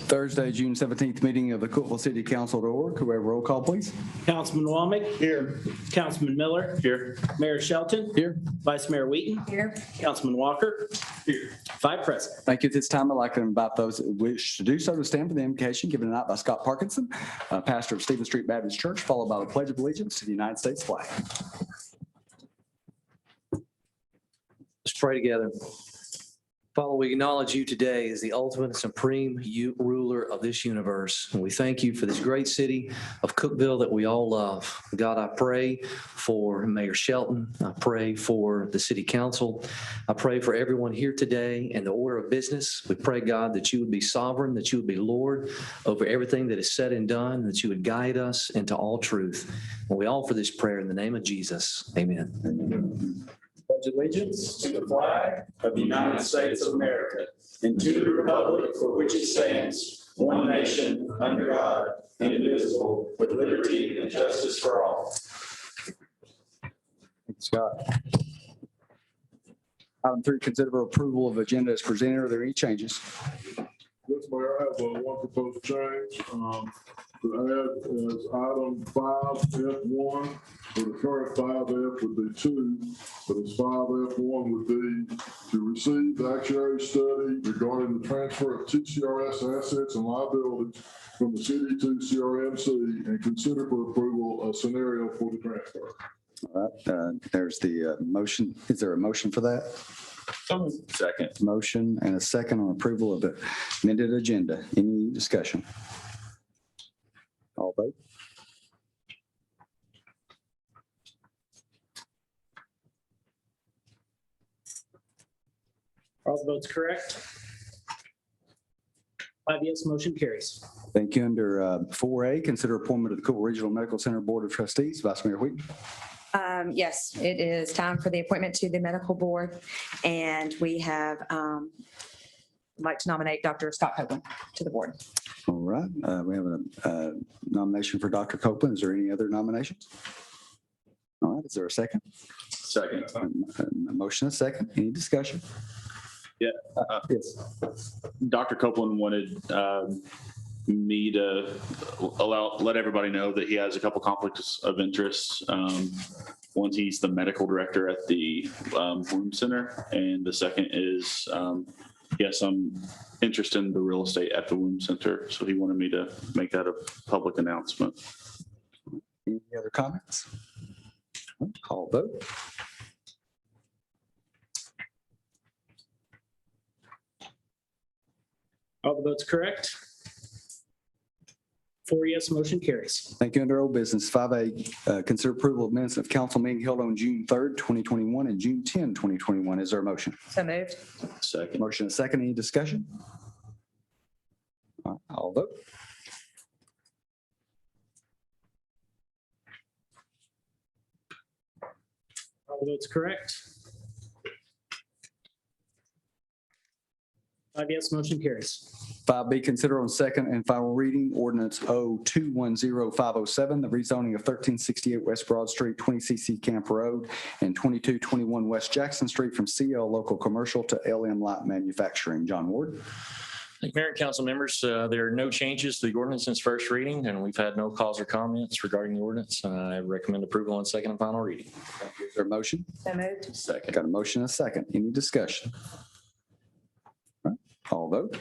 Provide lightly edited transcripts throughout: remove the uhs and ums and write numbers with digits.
Thursday, June 17th meeting of the Cookeville City Council to order. Could we have a roll call, please? Councilman Walmick. Here. Councilman Miller. Here. Mayor Shelton. Here. Vice Mayor Wheaton. Here. Councilman Walker. Here. 5 present. Thank you. At this time, I'd like to invite those that wish to do so to stand for the invocation given tonight by Scott Parkinson, pastor of Stephen Street Baptist Church, followed by the Pledge of Allegiance to the United States flag. Let's pray together. Father, we acknowledge you today as the ultimate and supreme ruler of this universe. And we thank you for this great city of Cookeville that we all love. God, I pray for Mayor Shelton. I pray for the city council. I pray for everyone here today in the order of business. We pray, God, that you would be sovereign, that you would be Lord over everything that is said and done, that you would guide us into all truth. And we offer this prayer in the name of Jesus. Amen. Amen. Pledge allegiance to the flag of the United States of America and to the republic for which it stands, one nation, under God, indivisible, with liberty and justice for all. Thank you, Scott. Item 3, consider approval of agenda as presented. Are there any changes? Yes, Mayor, I have one proposed change. To add as item 5F1, where the current 5F would be 2, but as 5F1 would be to receive the actuary study regarding the transfer of TCRS assets and liabilities from the city to CRMC and consider for approval a scenario for the transfer. All right, there's the motion. Is there a motion for that? Second. Motion and a second on approval of the amended agenda. Any discussion? All vote. Are all the votes correct? 5 yes, motion carries. Thank you. Under 4A, consider appointment of the Cookeville Regional Medical Center Board of Trustees. Vice Mayor Wheaton. Yes, it is time for the appointment to the medical board, and we have like to nominate Dr. Scott Copeland to the board. All right. We have a nomination for Dr. Copeland. Is there any other nominations? All right. Is there a second? Second. A motion, a second. Any discussion? Yeah. Yes. Dr. Copeland wanted me to let everybody know that he has a couple conflicts of interest. One, he's the medical director at the Bloom Center, and the second is he has some interest in the real estate at the Bloom Center, so he wanted me to make that a public announcement. Any other comments? Call vote. All the votes correct? 4 yes, motion carries. Thank you. Under old business, 5A, consider approval of minutes of council meeting held on June 3rd, 2021 and June 10, 2021. Is there a motion? So moved. Second. Motion, a second. Any discussion? All right, I'll vote. All the votes correct? 5 yes, motion carries. 5B, consider on second and final reading ordinance 0210507, the rezoning of 1368 West Broad Street, 20cc Camp Road, and 2221 West Jackson Street from CL Local Commercial to LM Light Manufacturing. John Ward. Thank you, Mayor and council members. There are no changes to the ordinance since first reading, and we've had no calls or comments regarding the ordinance. I recommend approval on second and final reading. Is there a motion? So moved. Second. Got a motion and a second. Any discussion? All right, I'll vote.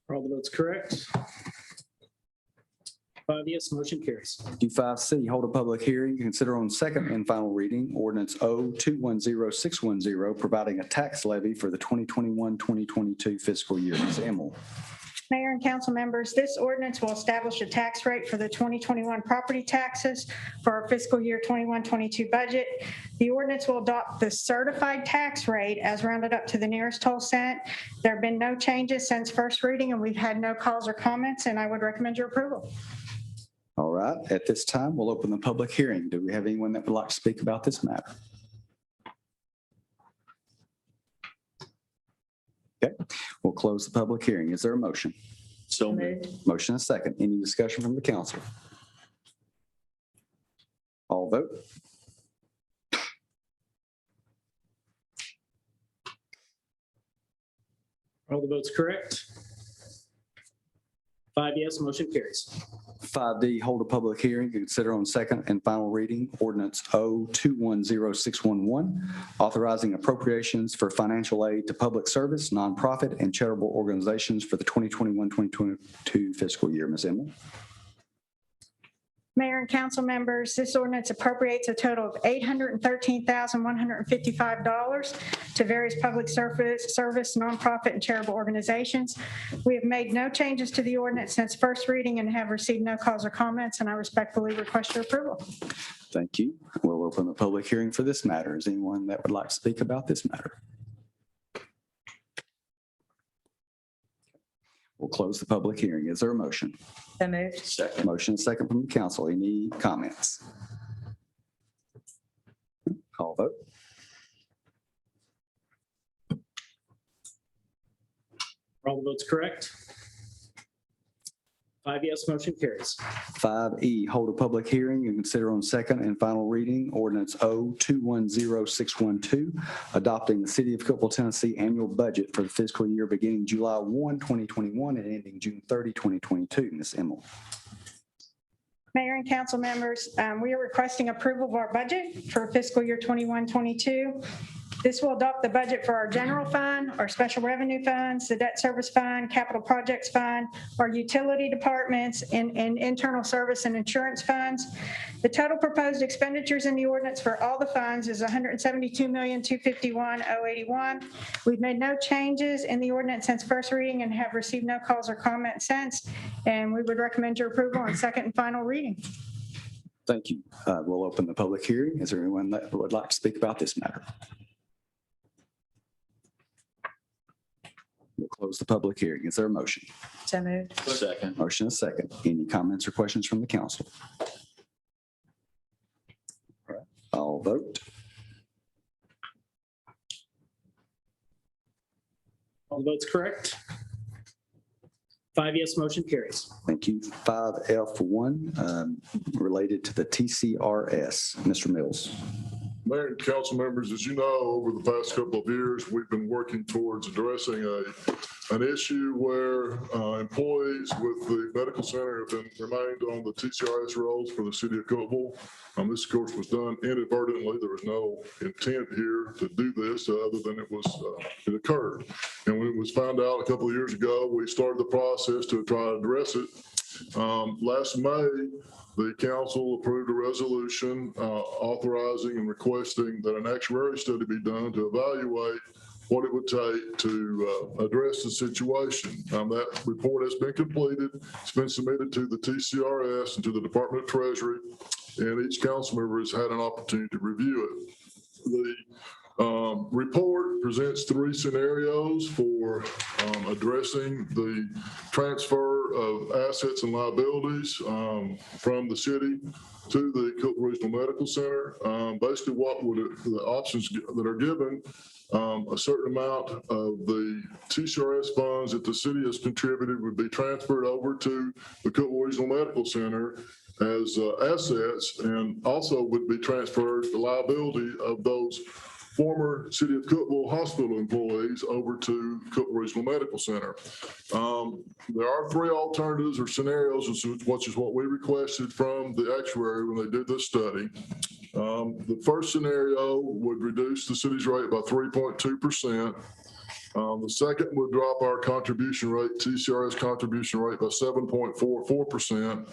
Are all the votes correct? 5 yes, motion carries. D5C, hold a public hearing, consider on second and final reading ordinance 0210610, providing a tax levy for the 2021-2022 fiscal year. Ms. Emmel. Mayor and council members, this ordinance will establish a tax rate for the 2021 property taxes for our fiscal year 21-22 budget. The ordinance will adopt the certified tax rate as rounded up to the nearest whole cent. There have been no changes since first reading, and we've had no calls or comments, and I would recommend your approval. All right, at this time, we'll open the public hearing. Do we have anyone that would like to speak about this matter? Okay, we'll close the public hearing. Is there a motion? So moved. Motion and a second. Any discussion from the council? All vote. Are all the votes correct? 5 yes, motion carries. 5D, hold a public hearing to consider on second and final reading ordinance O210611, authorizing appropriations for financial aid to public service, nonprofit, and charitable organizations for the 2021-2022 fiscal year. Ms. Emmett? Mayor and council members, this ordinance appropriates a total of $813,155 to various public service, nonprofit, and charitable organizations. We have made no changes to the ordinance since first reading and have received no calls or comments, and I respectfully request your approval. Thank you. We'll open the public hearing for this matter. Is anyone that would like to speak about this matter? We'll close the public hearing. Is there a motion? So moved. Second. Motion is second from the council. Any comments? Call vote. Are all the votes correct? 5 yes, motion carries. 5E, hold a public hearing and consider on second and final reading ordinance O210612, adopting the City of Cookeville, Tennessee annual budget for the fiscal year beginning July 1, 2021 and ending June 30, 2022. Ms. Emmett? Mayor and council members, we are requesting approval of our budget for fiscal year 21-22. This will adopt the budget for our general fund, our special revenue funds, the debt service fund, capital projects fund, our utility departments, and internal service and insurance funds. The total proposed expenditures in the ordinance for all the funds is $172,251,081. We've made no changes in the ordinance since first reading and have received no calls or comments since, and we would recommend your approval on second and final reading. Thank you. We'll open the public hearing. Is there anyone that would like to speak about this matter? We'll close the public hearing. Is there a motion? So moved. Second. Motion is second. Any comments or questions from the council? All right, I'll vote. All the votes correct? 5 yes, motion carries. Thank you. 5F1, related to the TCRS. Mr. Mills. Mayor and council members, as you know, over the past couple of years, we've been working towards addressing an issue where employees with the medical center have remained on the TCRS rolls for the city of Cookeville. This, of course, was done inadvertently. There was no intent here to do this other than it occurred. And when it was found out a couple of years ago, we started the process to try to address it. Last May, the council approved a resolution authorizing and requesting that an actuarial study be done to evaluate what it would take to address the situation. That report has been completed. It's been submitted to the TCRS and to the Department of Treasury, and each council member has had an opportunity to review it. The report presents 3 scenarios for addressing the transfer of assets and liabilities from the city to the Cookeville Regional Medical Center. Basically, what would the options that are given, a certain amount of the TCRS funds that the city has contributed would be transferred over to the Cookeville Regional Medical Center as assets, and also would be transferred the liability of those former City of Cookeville hospital employees over to Cookeville Regional Medical Center. There are 3 alternatives or scenarios, which is what we requested from the actuary when they did this study. The first scenario would reduce the city's rate by 3.2%. The second would drop our contribution rate, TCRS contribution rate, by 7.44%.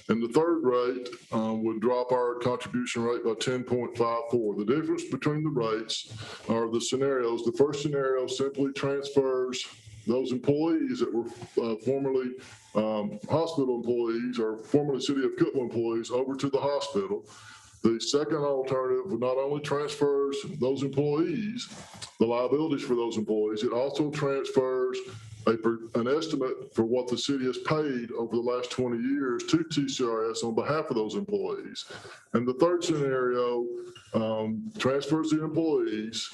And the third rate would drop our contribution rate by 10.54. The difference between the rates are the scenarios. The first scenario simply transfers those employees that were formerly hospital employees or formerly City of Cookeville employees over to the hospital. The second alternative not only transfers those employees, the liabilities for those employees, it also transfers an estimate for what the city has paid over the last 20 years to TCRS on behalf of those employees. And the third scenario transfers the employees,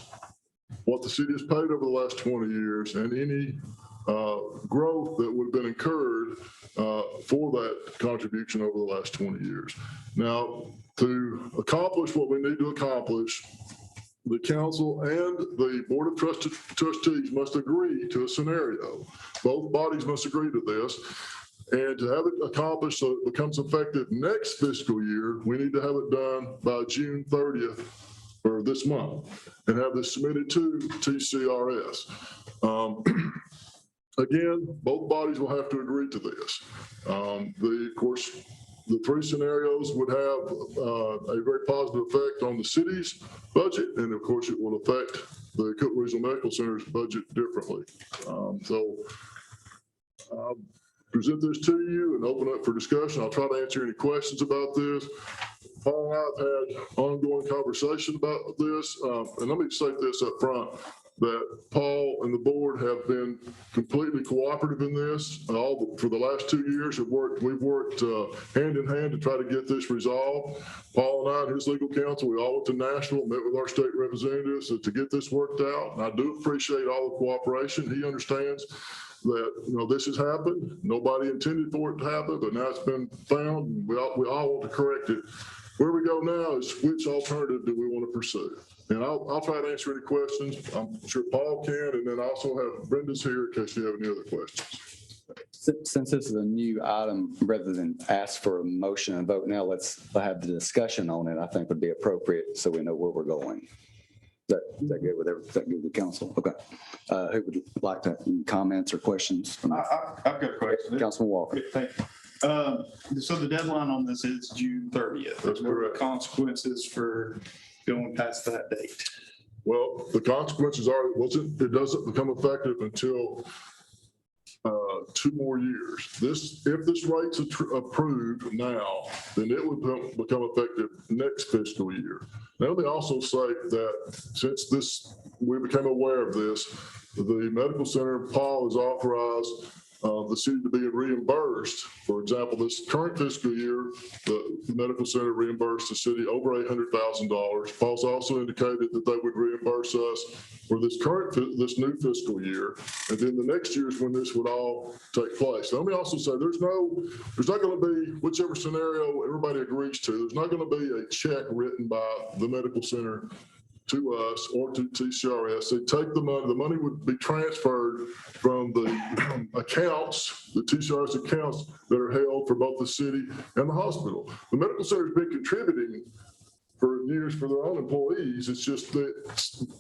what the city has paid over the last 20 years, and any growth that would have been incurred for that contribution over the last 20 years. Now, to accomplish what we need to accomplish, the council and the board of trustees must agree to a scenario. Both bodies must agree to this. And to have it accomplished so it becomes effective next fiscal year, we need to have it done by June 30th or this month and have this submitted to TCRS. Again, both bodies will have to agree to this. Of course, the three scenarios would have a very positive effect on the city's budget, and of course, it will affect the Cook Regional Medical Center's budget differently. So I'll present this to you and open up for discussion. I'll try to answer any questions about this. Paul and I have had ongoing conversation about this, and let me say this up front, that Paul and the board have been completely cooperative in this. For the last 2 years, we've worked hand in hand to try to get this resolved. Paul and I and his legal counsel, we all went to Nashville, met with our state representatives to get this worked out. And I do appreciate all the cooperation. He understands that, this has happened. Nobody intended for it to happen, but now it's been found. And we all want to correct it. Where we go now is which alternative do we want to pursue? And I'll try to answer any questions. I'm sure Paul can, and then I also have Brenda's here in case you have any other questions. Since this is a new item, rather than ask for a motion and vote now, let's have the discussion on it, I think would be appropriate so we know where we're going. Is that good with everything? Is that good with council? Okay. Who would like to comments or questions? I've got a question. Councilman Walker. Thank you. So the deadline on this is June 30th. That's What are correct. the consequences for going past that date? Well, the consequences are, it doesn't become effective until 2 more years. If this rate's approved now, then it would become effective next fiscal year. Now, let me also say that since we became aware of this, the medical center, Paul has authorized the city to be reimbursed. For example, this current fiscal year, the medical center reimbursed the city over $800,000. Paul's also indicated that they would reimburse us for this new fiscal year. And then the next year is when this would all take place. Now, let me also say there's not going to be, whichever scenario everybody agrees to, there's not going to be a check written by the medical center to us or to TCRS. They take the money would be transferred from the accounts, the TCRS accounts that are held for both the city and the hospital. The medical center's been contributing for years for their own employees. It's just that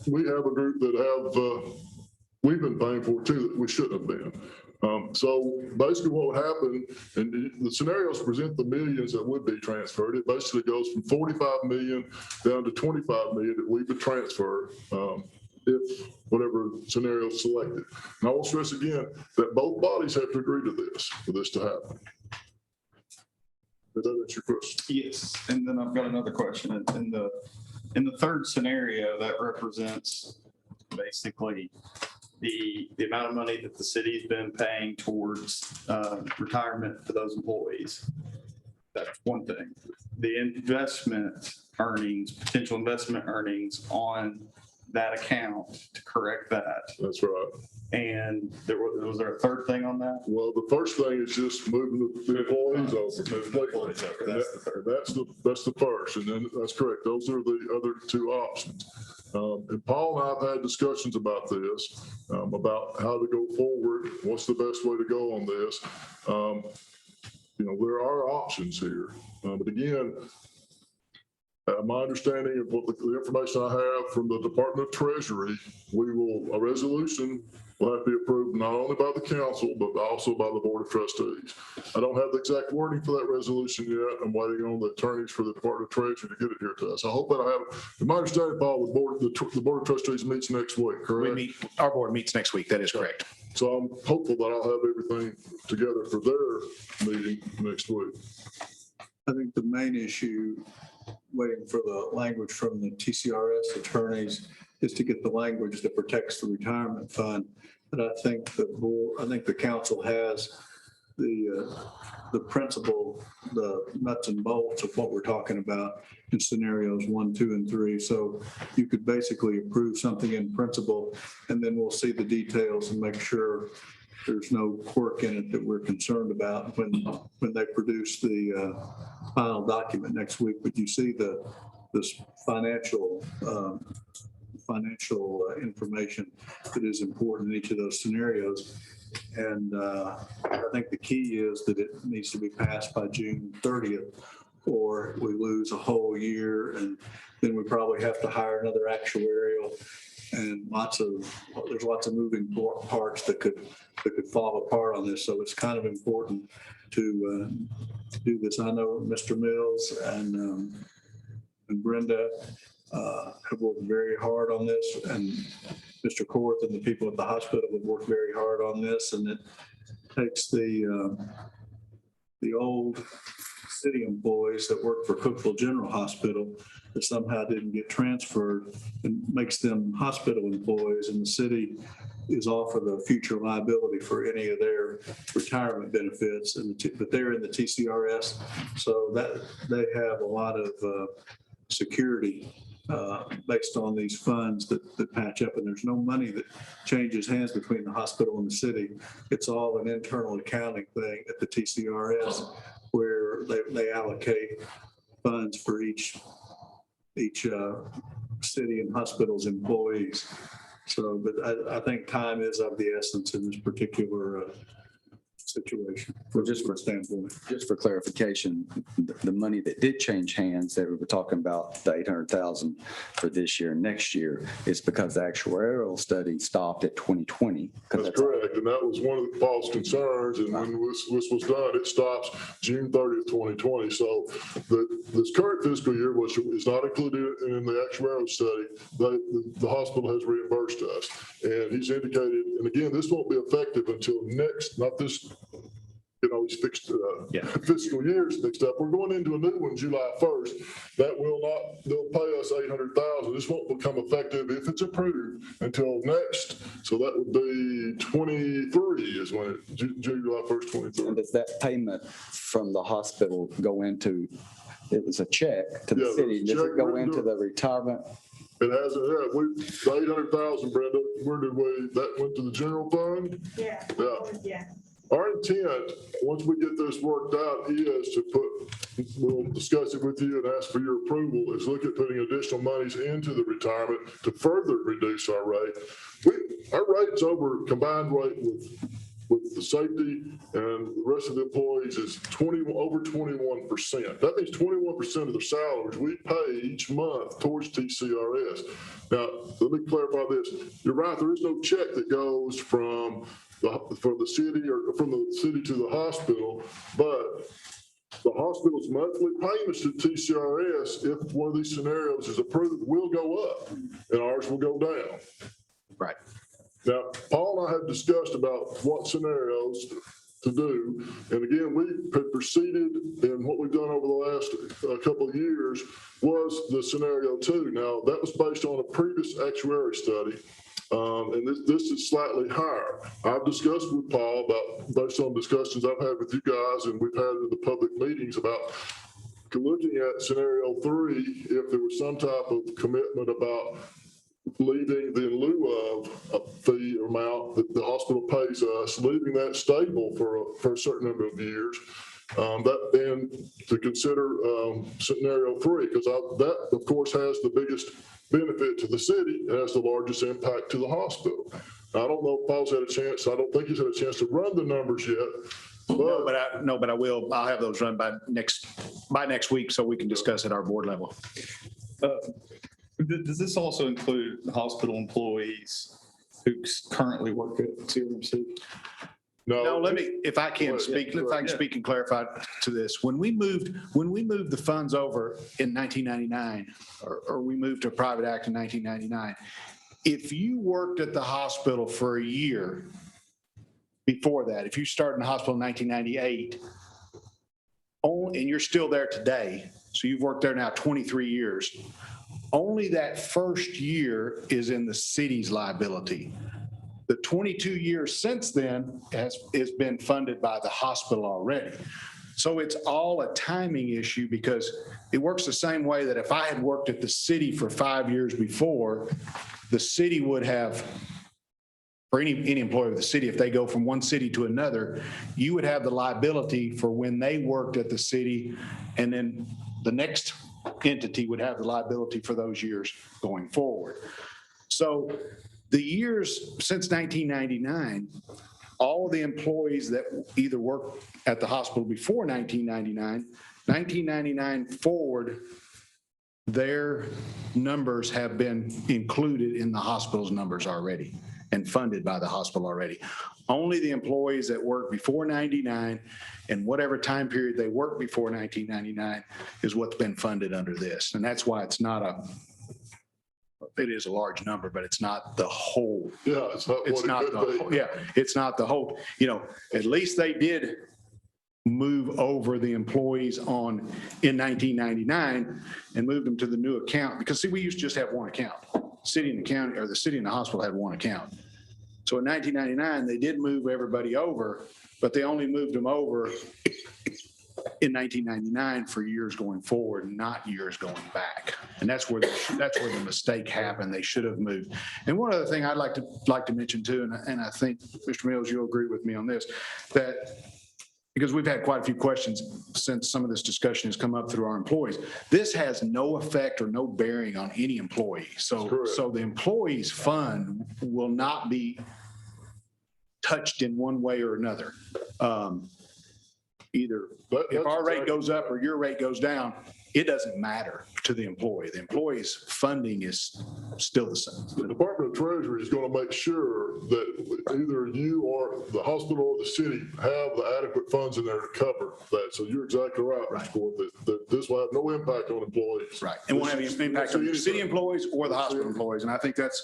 we have a group that we've been paying for too, that we shouldn't have been. So basically what would happen, and the scenarios present the millions that would be transferred. It basically goes from 45 million down to 25 million that we would transfer if whatever scenario is selected. And I will stress again that both bodies have to agree to this for this to happen. Is that answer your question? Yes, and then I've got another question. In the third scenario, that represents basically the amount of money that the city's been paying towards retirement for those employees. That's one thing. The investment earnings, potential investment earnings on that account to correct that. That's right. And was there a third thing on that? Well, the first thing is just moving the employees over. Moving the employees over. That's the third. That's the first, and then that's correct. Those are the other two options. And Paul and I have had discussions about this, about how to go forward. What's the best way to go on this? There are options here, but again, my understanding of what the information I have from the Department of Treasury, a resolution will have to be approved not only by the council, but also by the Board of Trustees. I don't have the exact wording for that resolution yet. I'm waiting on the attorneys for the Department of Treasury to get it here to us. I hope that I have, in my understanding, Paul, the Board of Trustees meets next week, correct? Our board meets next week. That is correct. So I'm hopeful that I'll have everything together for their meeting next week. I think the main issue, waiting for the language from the TCRS attorneys, is to get the language that protects the retirement fund. But I think the council has the principle, the nuts and bolts of what we're talking about in scenarios 1, 2, and 3. So you could basically approve something in principle, and then we'll see the details and make sure there's no quirk in it that we're concerned about when they produce the final document next week. But you see this financial financial information that is important in each of those scenarios. And I think the key is that it needs to be passed by June 30th, or we lose a whole year, and then we probably have to hire another actuarial, and there's lots of moving parts that could fall apart on this. So it's kind of important to do this. I know Mr. Mills and Brenda have worked very hard on this, and Mr. Korth and the people at the hospital have worked very hard on this, and it takes the old city employees that work for Cookeville General Hospital that somehow didn't get transferred and makes them hospital employees, and the city is off of the future liability for any of their retirement benefits, but they're in the TCRS, so that they have a lot of security based on these funds that patch up, and there's no money that changes hands between the hospital and the city. It's all an internal accounting thing at the TCRS, where they allocate funds for each city and hospital's employees. So, but I think time is of the essence in this particular situation. Just for clarification, the money that did change hands that we were talking about, the 800,000 for this year and next year, is because the actuarial study stopped at 2020. That's correct. And that was one of the Paul's concerns. And when this was done, it stops June 30th, 2020. So this current fiscal year, which is not included in the actuarial study, the hospital has reimbursed us. And he's indicated, and again, this won't be effective until next, not this, he's fixed fiscal years mixed up. We're going into a new one July 1st. That will not, they'll pay us 800,000. This won't become effective if it's approved until next. So that would be 23 is when July 1st, 23. And does that payment from the hospital go into, it was a check to the city, does it go into the retirement? It hasn't, the 800,000, Brenda, that went to the general fund? Yeah. Our intent, once we get this worked out, is to we'll discuss it with you and ask for your approval, is look at putting additional monies into the retirement to further reduce our rate. Our rate's combined rate with the safety and the rest of the employees is over 21%. That means 21% of their salaries we pay each month towards TCRS. Now, let me clarify this. You're right, there is no check that goes from the city or from the city to the hospital, but the hospital's monthly payments to TCRS, if one of these scenarios is approved, will go up and ours will go down. Right. Now, Paul and I have discussed about what scenarios to do. And again, we have proceeded, and what we've done over the last couple of years was the scenario 2. Now, that was based on a previous actuary study. And this is slightly higher. I've discussed with Paul based on discussions I've had with you guys and we've had in the public meetings about looking at scenario 3, if there was some type of commitment about leaving the in lieu of a fee amount that the hospital pays us, leaving that stable for a certain number of years. Then to consider scenario 3, because that, of course, has the biggest benefit to the city. It has the largest impact to the hospital. I don't know if Paul's had a chance. I don't think he's had a chance to run the numbers yet. But I will. I'll have those run by next week so we can discuss at our board level. Does this also include hospital employees who currently work at CRMC? No, if I can speak and clarify to this. When we moved the funds over in 1999, or we moved to a private act in 1999, if you worked at the hospital for a year before that, if you started in the hospital in 1998, and you're still there today, so you've worked there now 23 years, only that first year is in the city's liability. The 22 years since then has been funded by the hospital already. So it's all a timing issue because it works the same way that if I had worked at the city for 5 years before, the city would have, for any employee of the city, if they go from one city to another, you would have the liability for when they worked at the city, and then the next entity would have the liability for those years going forward. So the years since 1999, all of the employees that either worked at the hospital before 1999 forward, their numbers have been included in the hospital's numbers already and funded by the hospital already. Only the employees that worked before 99 and whatever time period they worked before 1999 is what's been funded under this. And that's why it is a large number, but it's not the whole. Yeah, it's not It's what not it the, could whole- be. yeah, it's not the whole, at least they did move over the employees in 1999 and moved them to the new account. Because see, we used to just have one account. City and the county, or the city and the hospital had one account. So in 1999, they did move everybody over, but they only moved them over in 1999 for years going forward, not years going back. And that's where the mistake happened. They should have moved. And one other thing I'd like to mention too, and I think Mr. Mills, you'll agree with me on this, that because we've had quite a few questions since some of this discussion has come up through our employees. This has no effect or no bearing on any employee. So the employees' fund will not be touched in one way or another. Either if our rate goes up or your rate goes down, it doesn't matter to the employee. The employee's funding is still the same. The Department of Treasury is going to make sure that either you or the hospital or the city have the adequate funds in there to cover that. So you're exactly right, Mr. Court, that this will have no impact on employees. Right. And won't have any impact on the city employees or the hospital employees. And I think that's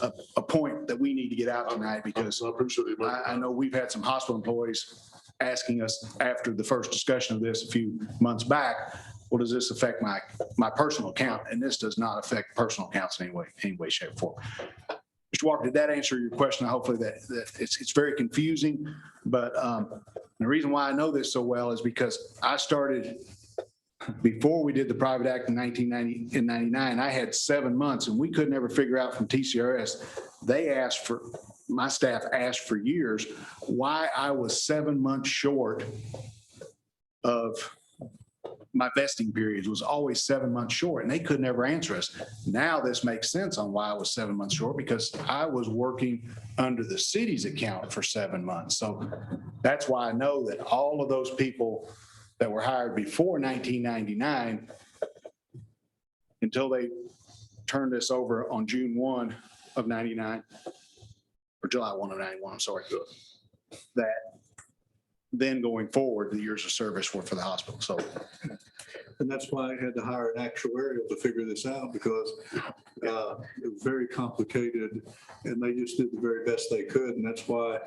a point that we need to get out tonight, because I appreciate you. I know we've had some hospital employees asking us after the first discussion of this a few months back, well, does this affect my personal account? And this does not affect personal accounts in any way, shape, or form. Mr. Walker, did that answer your question? Hopefully that it's very confusing, but the reason why I know this so well is because I started before we did the private act in 1999. I had 7 months and we could never figure out from TCRS. My staff asked for years why I was 7 months short of my vesting periods, was always 7 months short, and they could never answer us. Now this makes sense on why I was 7 months short, because I was working under the city's account for 7 months. So that's why I know that all of those people that were hired before 1999, until they turned this over on June 1 of 99, or July 1 of 91, I'm sorry, that then going forward, the years of service were for the hospital. So, and that's why I had to hire an actuarial to figure this out, because it was very complicated and they just did the very best they could. And that's why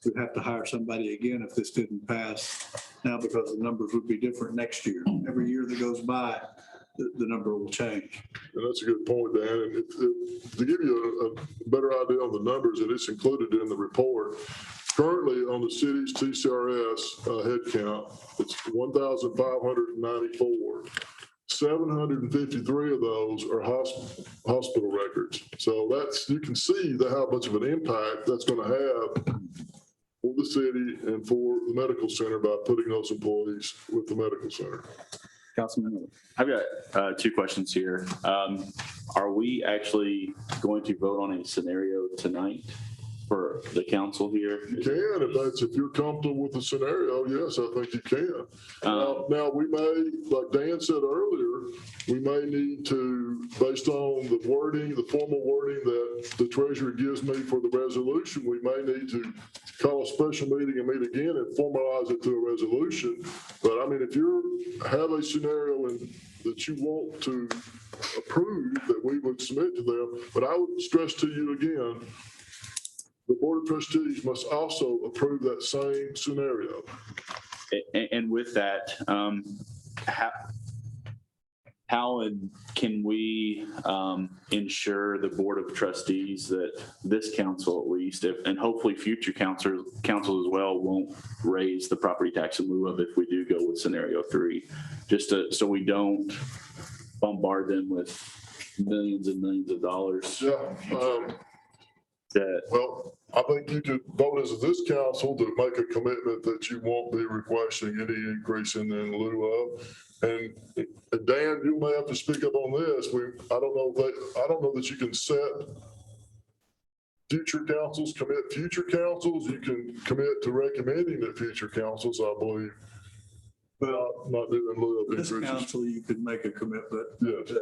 we'd have to hire somebody again if this didn't pass now, because the numbers would be different next year. Every year that goes by, the number will change. And that's a good point, Dan. And to give you a better idea on the numbers, and it's included in the report, currently on the city's TCRS head count, it's 1,594. 753 of those are hospital records. So you can see how much of an impact that's going to have for the city and for the medical center by putting those employees with the medical center. Councilman Miller. I've got two questions here. Are we actually going to vote on a scenario tonight for the council here? You can, if you're comfortable with the scenario, yes, I think you can. Now, we may, like Dan said earlier, we may need to, based on the wording, the formal wording that the treasurer gives me for the resolution, we may need to call a special meeting and meet again and formalize it to a resolution. But I mean, if you have a scenario that you want to approve, that we would submit to them, but I would stress to you again, the Board of Trustees must also approve that same scenario. And with that, how can we ensure the Board of Trustees that this council at least, and hopefully future councils as well, won't raise the property tax in lieu of if we do go with scenario 3, just so we don't bombard them with millions and millions of dollars? Yeah. Well, I think you could vote as this council to make a commitment that you won't be requesting any increase in lieu of. And Dan, you may have to speak up on this. I don't know that you can set future councils commit future councils. You can commit to recommending that future councils, I believe. Well, not doing lieu of This increases. council, you could make a commitment Yes.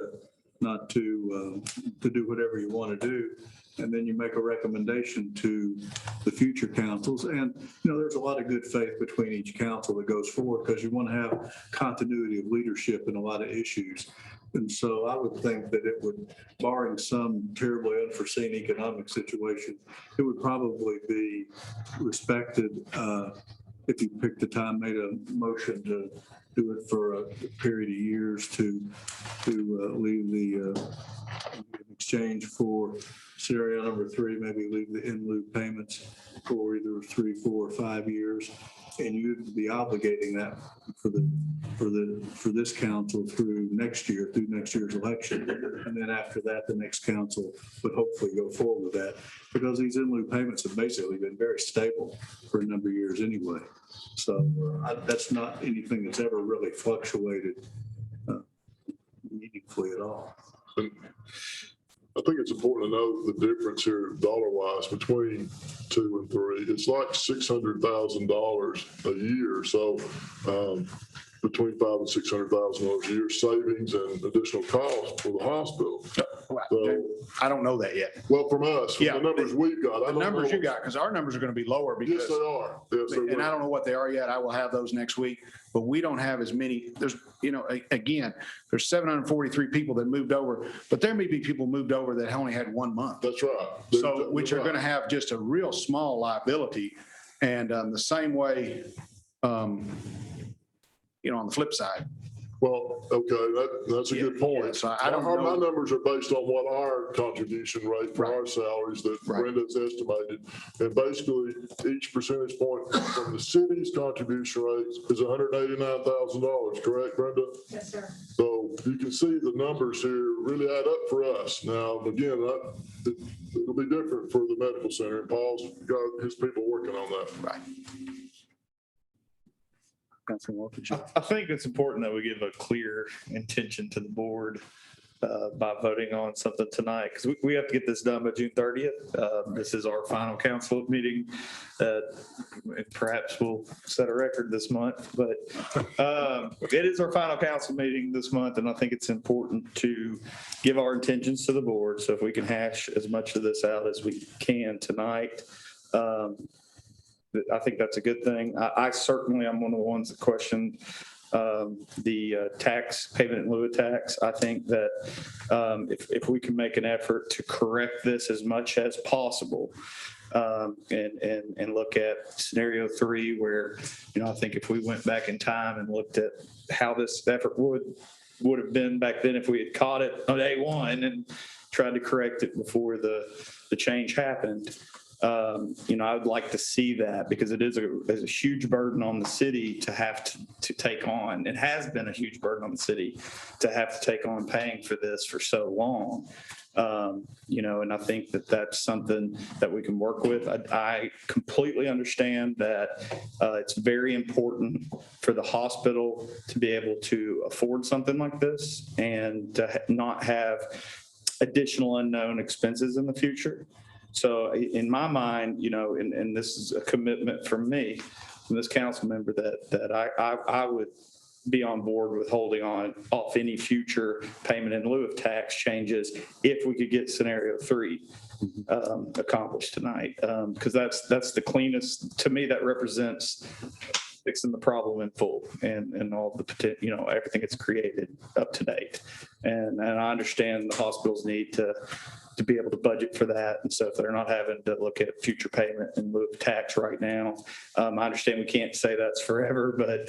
not to do whatever you want to do. And then you make a recommendation to the future councils. And, there's a lot of good faith between each council that goes forward because you want to have continuity of leadership in a lot of issues. And so I would think that it would, barring some terribly unforeseen economic situation, it would probably be respected if you picked a time, made a motion to do it for a period of years to leave the in exchange for scenario number 3, maybe leave the in lieu payments for either 3, 4, or 5 years. And you'd be obligating that for this council through next year's election. And then after that, the next council would hopefully go forward with that because these in lieu payments have basically been very stable for a number of years anyway. So that's not anything that's ever really fluctuated meaningfully at all. I think it's important to note the difference here dollar-wise between 2 and 3. It's like $600,000 a year. So between $500,000 and $600,000 a year savings and additional costs for the hospital. So, I don't know that yet. well, from us, from Yeah, the numbers we've got. The numbers you got, because our numbers are going to be lower Yes, because, they are. Yes, they and will. I don't know what they are yet. I will have those next week, but we don't have as many. There's, again, there's 743 people that moved over, but there may be people moved over that only had 1 month. That's right. So, which are going to have just a real small liability. And the same way, on the flip side. Well, okay, that's a good point. Yeah, so I don't know. My numbers are based on what our contribution rate for our salaries that Right. Brenda's estimated. And basically, each percentage point from the city's contribution rate is $189,000, correct, Brenda? Yes, sir. So you can see the numbers here really add up for us. Now, again, it'll be different for the medical center. Paul's got his people working on that. Right. Councilman Walker. I think it's important that we give a clear intention to the board by voting on something tonight, because we have to get this done by June 30th. This is our final council meeting. Perhaps we'll set a record this month, but it is our final council meeting this month, and I think it's important to give our intentions to the board. So if we can hash as much of this out as we can tonight, I think that's a good thing. I certainly am one of the ones that question the tax payment in lieu of tax. I think that if we can make an effort to correct this as much as possible and look at scenario 3, where, I think if we went back in time and looked at how this effort would have been back then if we had caught it on day 1 and tried to correct it before the change happened. I would like to see that, because it is a huge burden on the city to have to take on. It has been a huge burden on the city to have to take on paying for this for so long. And I think that that's something that we can work with. I completely understand that it's very important for the hospital to be able to afford something like this and to not have additional unknown expenses in the future. So in my mind, and this is a commitment from me, from this council member, that I would be on board with holding on off any future payment in lieu of tax changes if we could get scenario 3 accomplished tonight. Because that's the cleanest, to me, that represents fixing the problem in full and all the potential, everything it's created up to date. And I understand the hospitals need to be able to budget for that. And so if they're not having to look at future payment in lieu of tax right now, I understand we can't say that's forever, but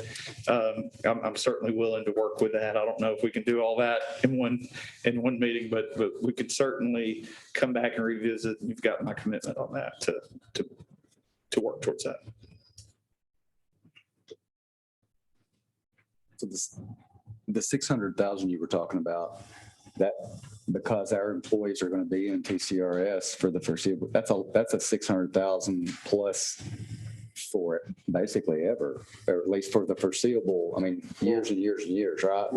I'm certainly willing to work with that. I don't know if we can do all that in one meeting, but we could certainly come back and revisit. You've got my commitment on that to work towards that. So the 600,000 you were talking about, that because our employees are going to be in TCRS for the foreseeable, that's a 600,000 plus for it basically ever, or at least for the foreseeable, I mean, years and years and years, right?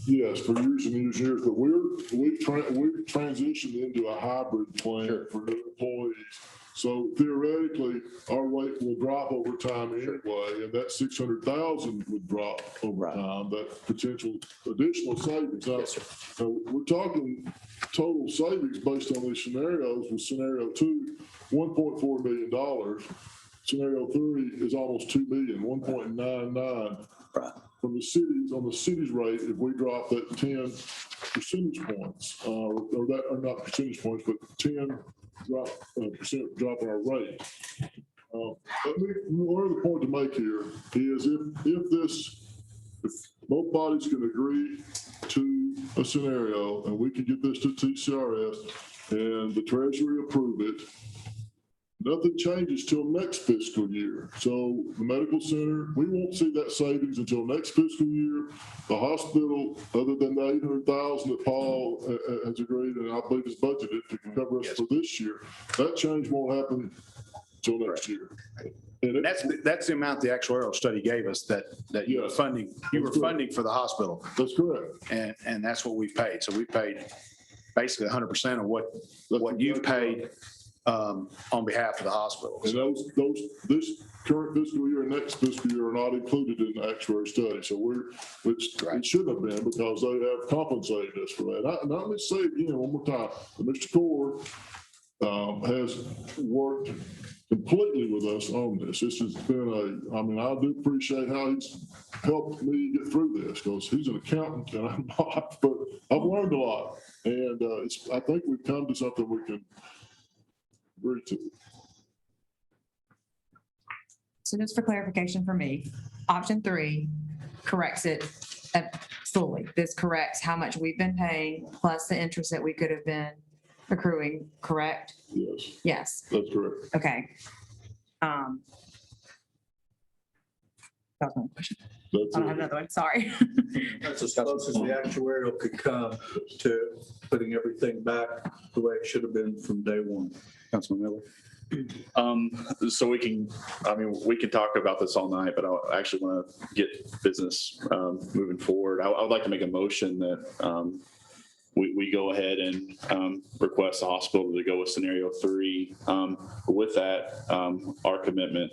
Yes, for years and years and years, but we've transitioned into a hybrid plan for new employees. So theoretically, our rate will drop over time anyway, and that 600,000 would drop over time, that potential additional savings. Now, so we're talking total savings based on these scenarios. With scenario 2, $1.4 million. Scenario 3 is almost 2 million, 1.99. Right. From the cities, on the city's rate, if we drop that 10 percentage points, or not percentage points, but 10 percent drop in our rate. One other point to make here is if both bodies can agree to a scenario and we can get this to TCRS and the Treasury approve it, nothing changes till next fiscal year. So the medical center, we won't see that savings until next fiscal year. The hospital, other than the 800,000 that Paul has agreed, and I believe is budgeted to cover us for this year, that change won't happen until next year. And That's the amount the actuarial study gave us that you were funding, for the hospital. That's correct. And that's what we've paid. So we paid basically 100% of what you've paid on behalf of the hospital. And this current fiscal year and next fiscal year are not included in the actuary study. So it shouldn't have been because they have compensated us for that. Now, let me say again one more time, Mr. Core has worked completely with us on this. This has been I do appreciate how he's helped me get through this because he's an accountant and I'm not, but I've learned a lot. And I think we've come to something we can agree to. So just for clarification for me, option 3 corrects it fully. This corrects how much we've been paying plus the interest that we could have been accruing, correct? Yes, Yes. that's correct. Okay. That was my question. That's I don't have it. another one, sorry. That's as close as the actuarial could come to putting everything back the way it should have been from day one. Councilman Miller? So we can talk about this all night, but I actually want to get business moving forward. I would like to make a motion that we go ahead and request the hospital to go with scenario 3. With that, our commitment,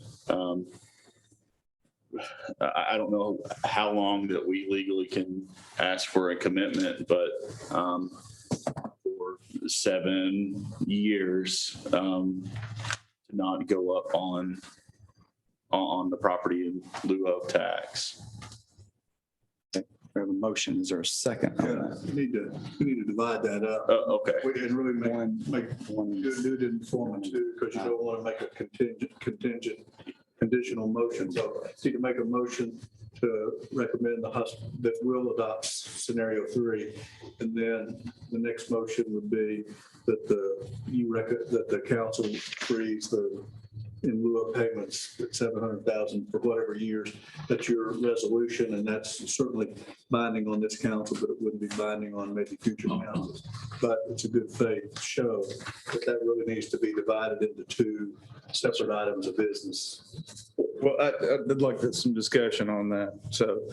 I don't know how long that we legally can ask for a commitment, but for 7 years, to not go up on the property in lieu of tax. We have a motion. Is there a second? Yeah, we need to divide that up. Okay. We didn't really make One. do it in Form 2 because you don't want to make a conditional motion. So need to make a motion to recommend the hospital that will adopt scenario 3. And then the next motion would be that the council frees in lieu of payments at 700,000 for whatever years. That's your resolution, and that's certainly binding on this council, but it wouldn't be binding on maybe future councils. But it's a good faith show that really needs to be divided into 2 separate items of business. Well, I'd like some discussion on that. So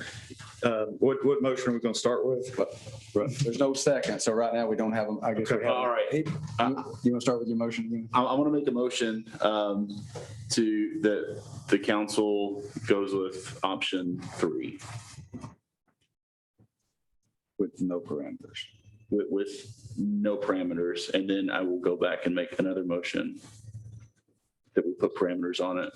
what motion are we going to start with? There's no second, so right now we don't have them. I guess we have. All right. You want to start with your motion again? I want to make a motion that the council goes with option 3 With no parameters. with no parameters, and then I will go back and make another motion that we put parameters on it.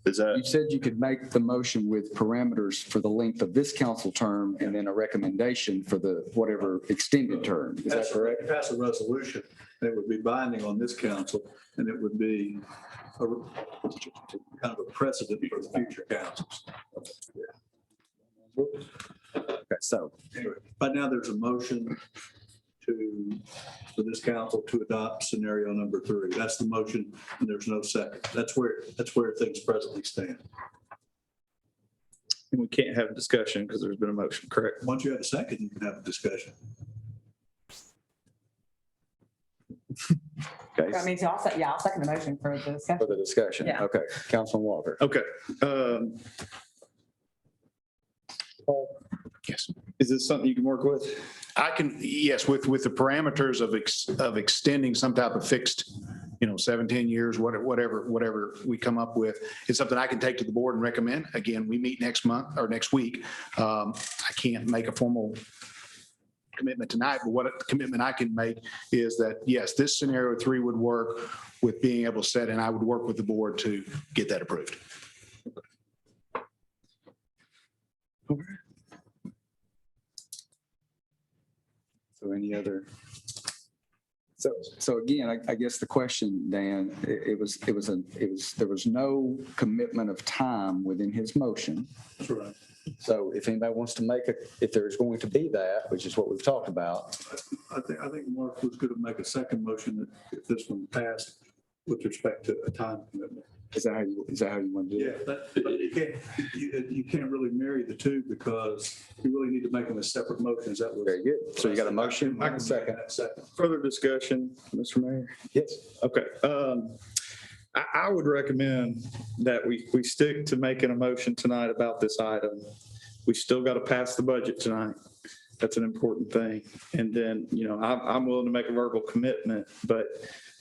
Is You that said you could make the motion with parameters for the length of this council term and then a recommendation for the whatever extended term. Is that correct? Pass a resolution, and it would be binding on this council, and it would be kind of a precedent for the future councils. Okay, so Anyway, by now there's a motion for this council to adopt scenario number 3. That's the motion, and there's no second. That's where things presently stand. And we can't have a discussion because there's been a motion, correct? Once you have a second, you can have a discussion. Okay, I mean, so I'll second the motion for the for discussion. the discussion. Yeah. Okay, Councilman Walker. Okay. Yes. Is this something you can work with? I can, yes, with the parameters of extending some type of fixed, 17 years, whatever we come up with, it's something I can take to the board and recommend. Again, we meet next month or next week. I can't make a formal commitment tonight, but what commitment I can make is that, yes, this scenario 3 would work with being able to set, and I would work with the board to get that approved. So any other? So again, I guess the question, Dan, there was no commitment of time within his motion. That's right. So if anybody wants to make if there's going to be that, which is what we've talked about. I think Mark was going to make a second motion that if this one passed with respect to a time commitment. Is that how you want to do it? But you can't really marry the two because you really need to make them as separate motions. That was. Very good. So you got a motion? I can second. Further discussion, Mr. Mayor? Yes. Okay. I would recommend that we stick to making a motion tonight about this item. We still got to pass the budget tonight. That's an important thing. And then, I'm willing to make a verbal commitment, but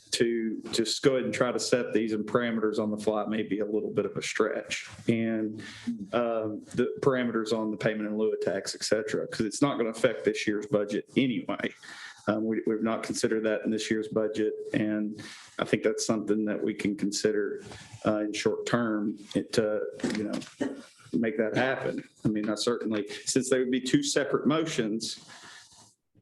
to just go ahead and try to set these in parameters on the fly may be a little bit of a stretch. And the parameters on the payment in lieu of tax, et cetera, because it's not going to affect this year's budget anyway. We've not considered that in this year's budget. And I think that's something that we can consider in short term to, make that happen. I mean, I certainly, since they would be two separate motions,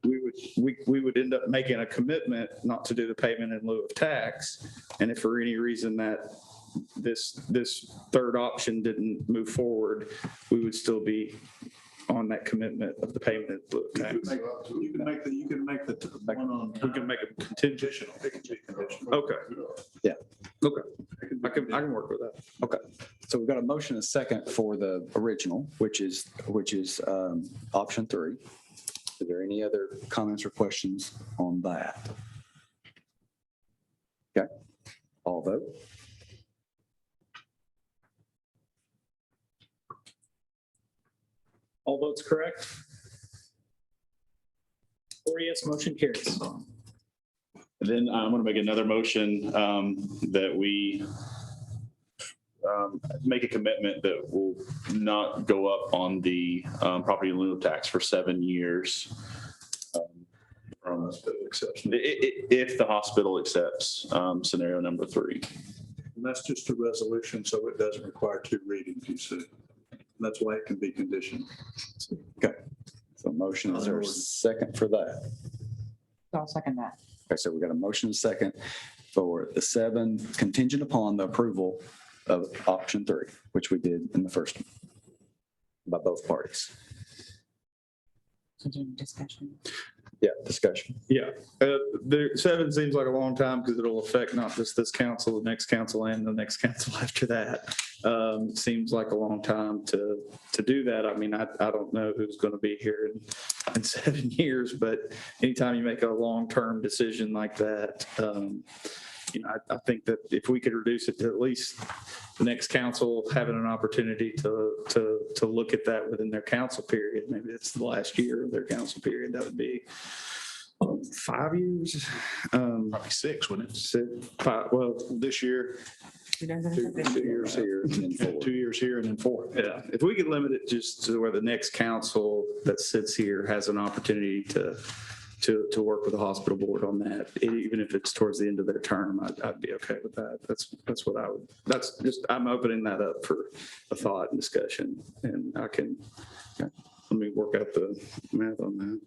we would end up making a commitment not to do the payment in lieu of tax. And if for any reason that this third option didn't move forward, we would still be on that commitment of the payment in lieu of tax. You can make the one on. We can make a contingent. It can be conditional. Okay. Yeah. Okay. I can work with that. Okay. So we've got a motion and a second for the original, which is option 3. Is there any other comments or questions on that? Okay. All vote. All votes correct? 4 yes, motion carries. Then I'm going to make another motion that we make a commitment that will not go up on the property in lieu of tax for 7 years. If the hospital accepts scenario number 3. And that's just a resolution, so it doesn't require 2 readings, you see. That's why it can be conditioned. Okay. So motion, is there a second for that? I'll second that. Okay, so we got a motion and a second for the 7 contingent upon the approval of option 3, which we did in the first one by both parties. Continue discussion. Yeah, discussion. Yeah, the 7 seems like a long time because it'll affect not just this council, the next council, and the next council after that. Seems like a long time to do that. I mean, I don't know who's going to be here in 7 years, but anytime you make a long-term decision like that, I think that if we could reduce it to at least the next council having an opportunity to look at that within their council period, maybe it's the last year of their council period, that would be 5 years. Probably 6, wouldn't it? 5, well, This year, Who doesn't 2 have this year? years here, and then 4. 2 years here and then 4. yeah, if we could limit it just to where the next council that sits here has an opportunity to work with the hospital board on that, even if it's towards the end of their term, I'd be okay with that. That's what I would, I'm opening that up for a thought and discussion, and let me work out the math on that.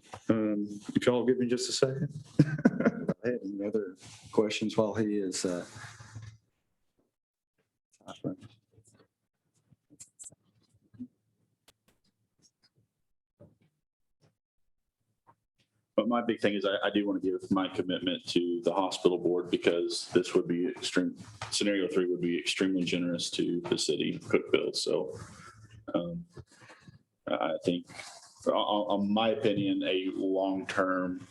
If y'all give me just a second. Any other questions while he is? But my big thing is I do want to give my commitment to the hospital board because this would be scenario 3 would be extremely generous to the city of Cookeville. So I think on my opinion, a long-term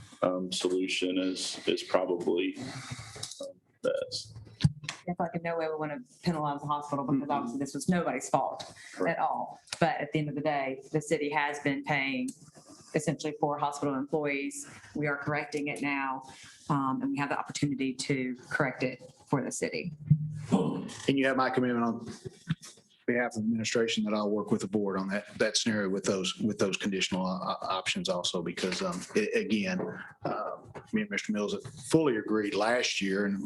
solution is probably best. If like in no way we want to penalize the hospital because obviously this was nobody's fault at all. But at the end of the day, the city has been paying essentially for hospital employees. We are correcting it now, and we have the opportunity to correct it for the city. And you have my commitment on behalf of the administration that I'll work with the board on that scenario with those conditional options also, because again, me and Mr. Mills fully agreed last year, and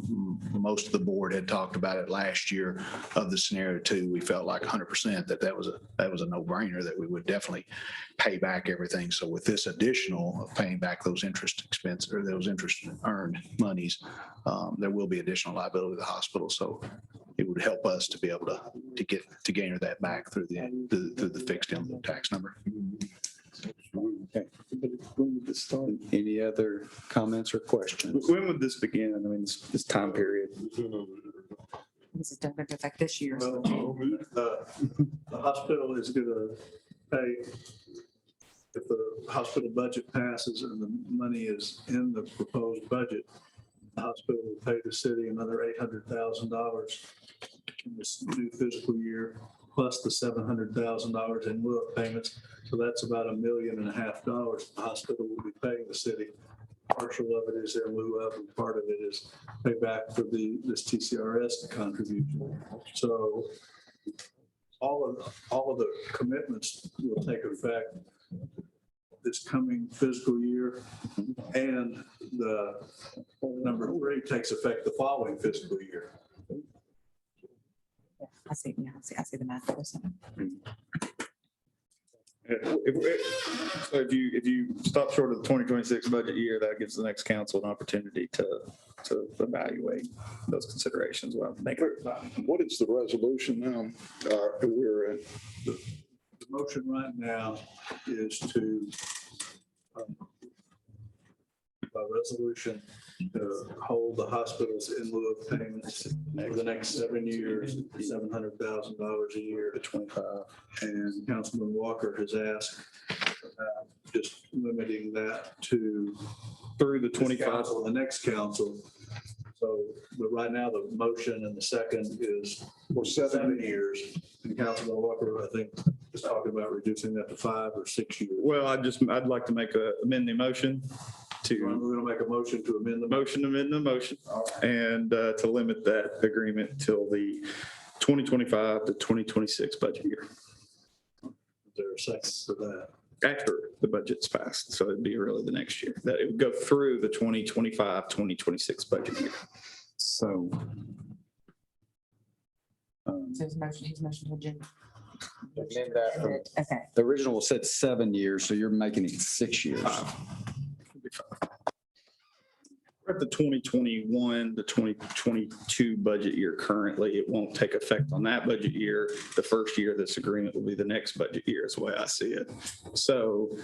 most of the board had talked about it last year of the scenario too. We felt like 100% that was a no-brainer, that we would definitely pay back everything. So with this additional of paying back those interest expense or those interest earned monies, there will be additional liability to the hospital. So it would help us to be able to gain that back through the fixed income tax number. Okay. Any other comments or questions? When would this begin? I mean, this time period. This is going to affect this year. Well, the hospital is going to pay, if the hospital budget passes and the money is in the proposed budget, the hospital will pay the city another $800,000 in this new fiscal year, plus the $700,000 in lieu of payments. So that's about $1.5 million the hospital will be paying the city. Partial of it is in lieu of, and part of it is payback for this TCRS contribution. So all of the commitments will take effect this coming fiscal year, and the number 3 takes effect the following fiscal year. I see, yeah, I see the math. So if you stop short of the 2026 budget year, that gives the next council an opportunity to evaluate those considerations. What is the resolution now? We're in. The motion right now is to, by resolution, hold the hospitals in lieu of payments for the next 7 years, $700,000 a year to 25. And Councilman Walker has asked just limiting that to through the this 25. council, the next council. So, but right now the motion and the second is for 7 years. And Councilman Walker, I think, is talking about reducing that to 5 or 6 years. Well, I'd like to amend the motion We're going to make a motion to amend the motion. amend the motion and to limit that agreement till the 2025 to 2026 budget year. Is there a second for that? After the budget's passed. So it'd be really the next year that it would go through the 2025, 2026 budget year. So. So his motion to agenda. Amend that from- Okay. The original said 7 years, so you're making it 6 years. We're at the 2021 to 2022 budget year currently. It won't take effect on that budget year. The first year of this agreement will be the next budget year is the way I see it. So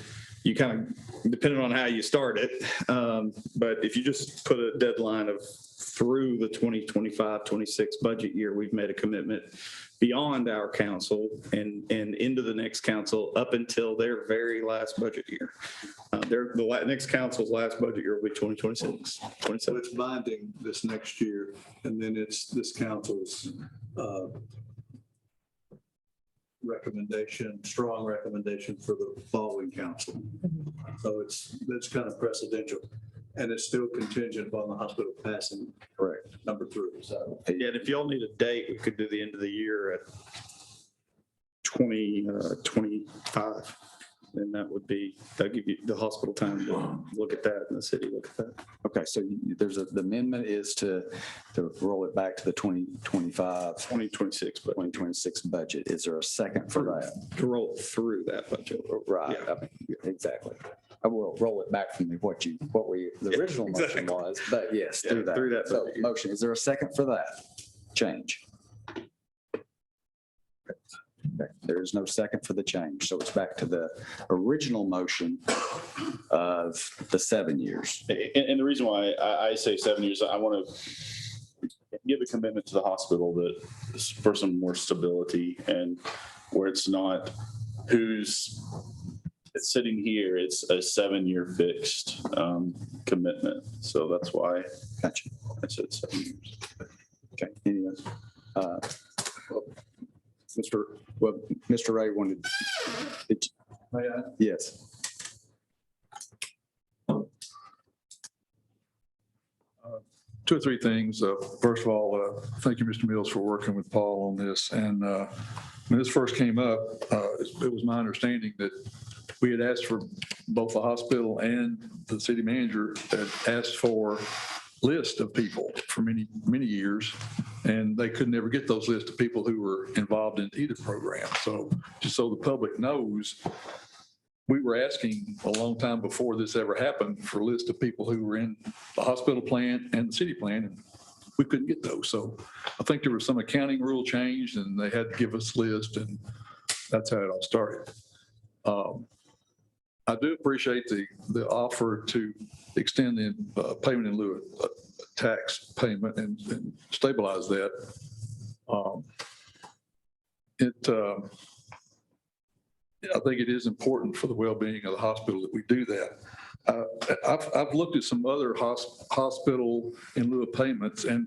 you kind of, depending on how you start it, but if you just put a deadline of through the 2025, 26 budget year, we've made a commitment beyond our council and into the next council up until their very last budget year. The next council's last budget year will be 2026, So 27. it's binding this next year, and then it's this council's recommendation, strong recommendation for the following council. So it's kind of precedential, and it's still contingent upon the hospital passing. Correct. Number 3. So Yeah, and if y'all need a date, we could do the end of the year at 2025. And that'll give you the hospital time to look at that and the city look at that. Okay, so the amendment is to roll it back to the 2025, 2026, but 2026 budget. Is there a second for that? to roll through that budget. Right, Yeah. I mean, exactly. I will roll it back from the original motion exactly. was, but yes, Yeah, through that. through that So budget year. motion, is there a second for that change? Okay, there is no second for the change, so it's back to the original motion of the 7 years. And the reason why I say 7 years, I want to give a commitment to the hospital that for some more stability and where it's not whose It's sitting here, it's a 7-year fixed commitment. So that's why Gotcha. I said 7 years. Okay. Any others? Well, Mr. Ray wanted. Yes. Two or three things. First of all, thank you, Mr. Mills, for working with Paul on this. And when this first came up, it was my understanding that we had asked for both the hospital and the city manager had asked for list of people for many, many years. And they could never get those lists of people who were involved in either program. So just so the public knows, we were asking a long time before this ever happened for a list of people who were in the hospital plan and the city plan, and we couldn't get those. So I think there was some accounting rule changed and they had to give us a list, and that's how it all started. I do appreciate the offer to extend the payment in lieu of tax payment and stabilize that. I think it is important for the well-being of the hospital that we do that. I've looked at some other hospital in lieu of payments, and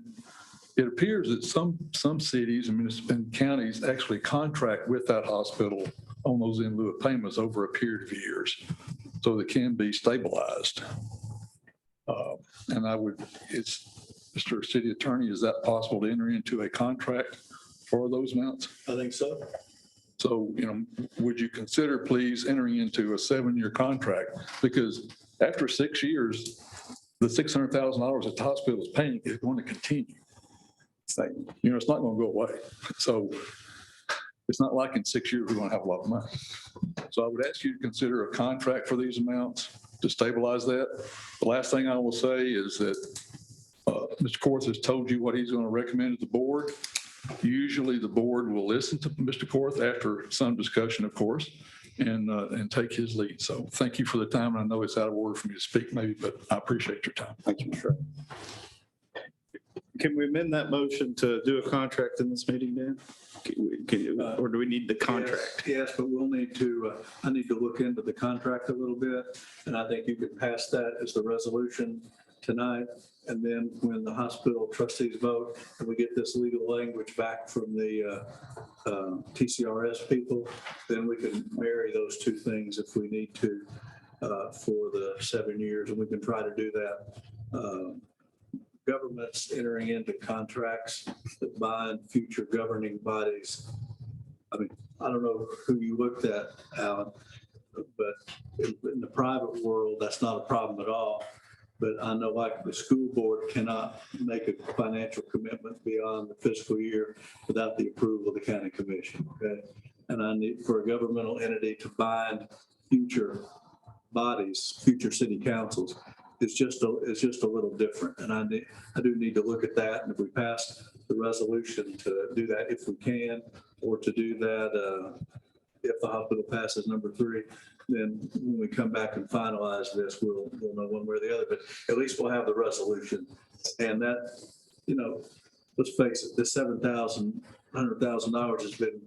it appears that some cities and counties actually contract with that hospital on those in lieu of payments over a period of years, so they can be stabilized. And Mr. City Attorney, is that possible to enter into a contract for those amounts? I think so. So, would you consider please entering into a 7-year contract? Because after 6 years, the $600,000 that the hospital is paying is going to continue. It's not going to go away. So it's not like in 6 years, we're going to have a lot of money. So I would ask you to consider a contract for these amounts to stabilize that. The last thing I will say is that Mr. Korth has told you what he's going to recommend to the board. Usually the board will listen to Mr. Korth after some discussion, of course, and take his lead. So thank you for the time. I know it's out of order for me to speak maybe, but I appreciate your time. Thank you, Mr. Ray. Can we amend that motion to do a contract in this meeting, Dan? Or do we need the contract? Yes, but we'll need to, I need to look into the contract a little bit. And I think you could pass that as the resolution tonight. And then when the hospital trustees vote and we get this legal language back from the TCRS people, then we can marry those two things if we need to for the 7 years. And we can try to do that. Governments entering into contracts that bind future governing bodies. I mean, I don't know who you looked at, Alan, but in the private world, that's not a problem at all. But I know like the school board cannot make a financial commitment beyond the fiscal year without the approval of the county commission, okay? And I need for a governmental entity to bind future bodies, future city councils, it's just a little different. And I do need to look at that. And if we pass the resolution to do that, if we can, or to do that, if the hospital passes number 3, then when we come back and finalize this, we'll know one way or the other, but at least we'll have the resolution. And that, let's face it, this $100,000 has been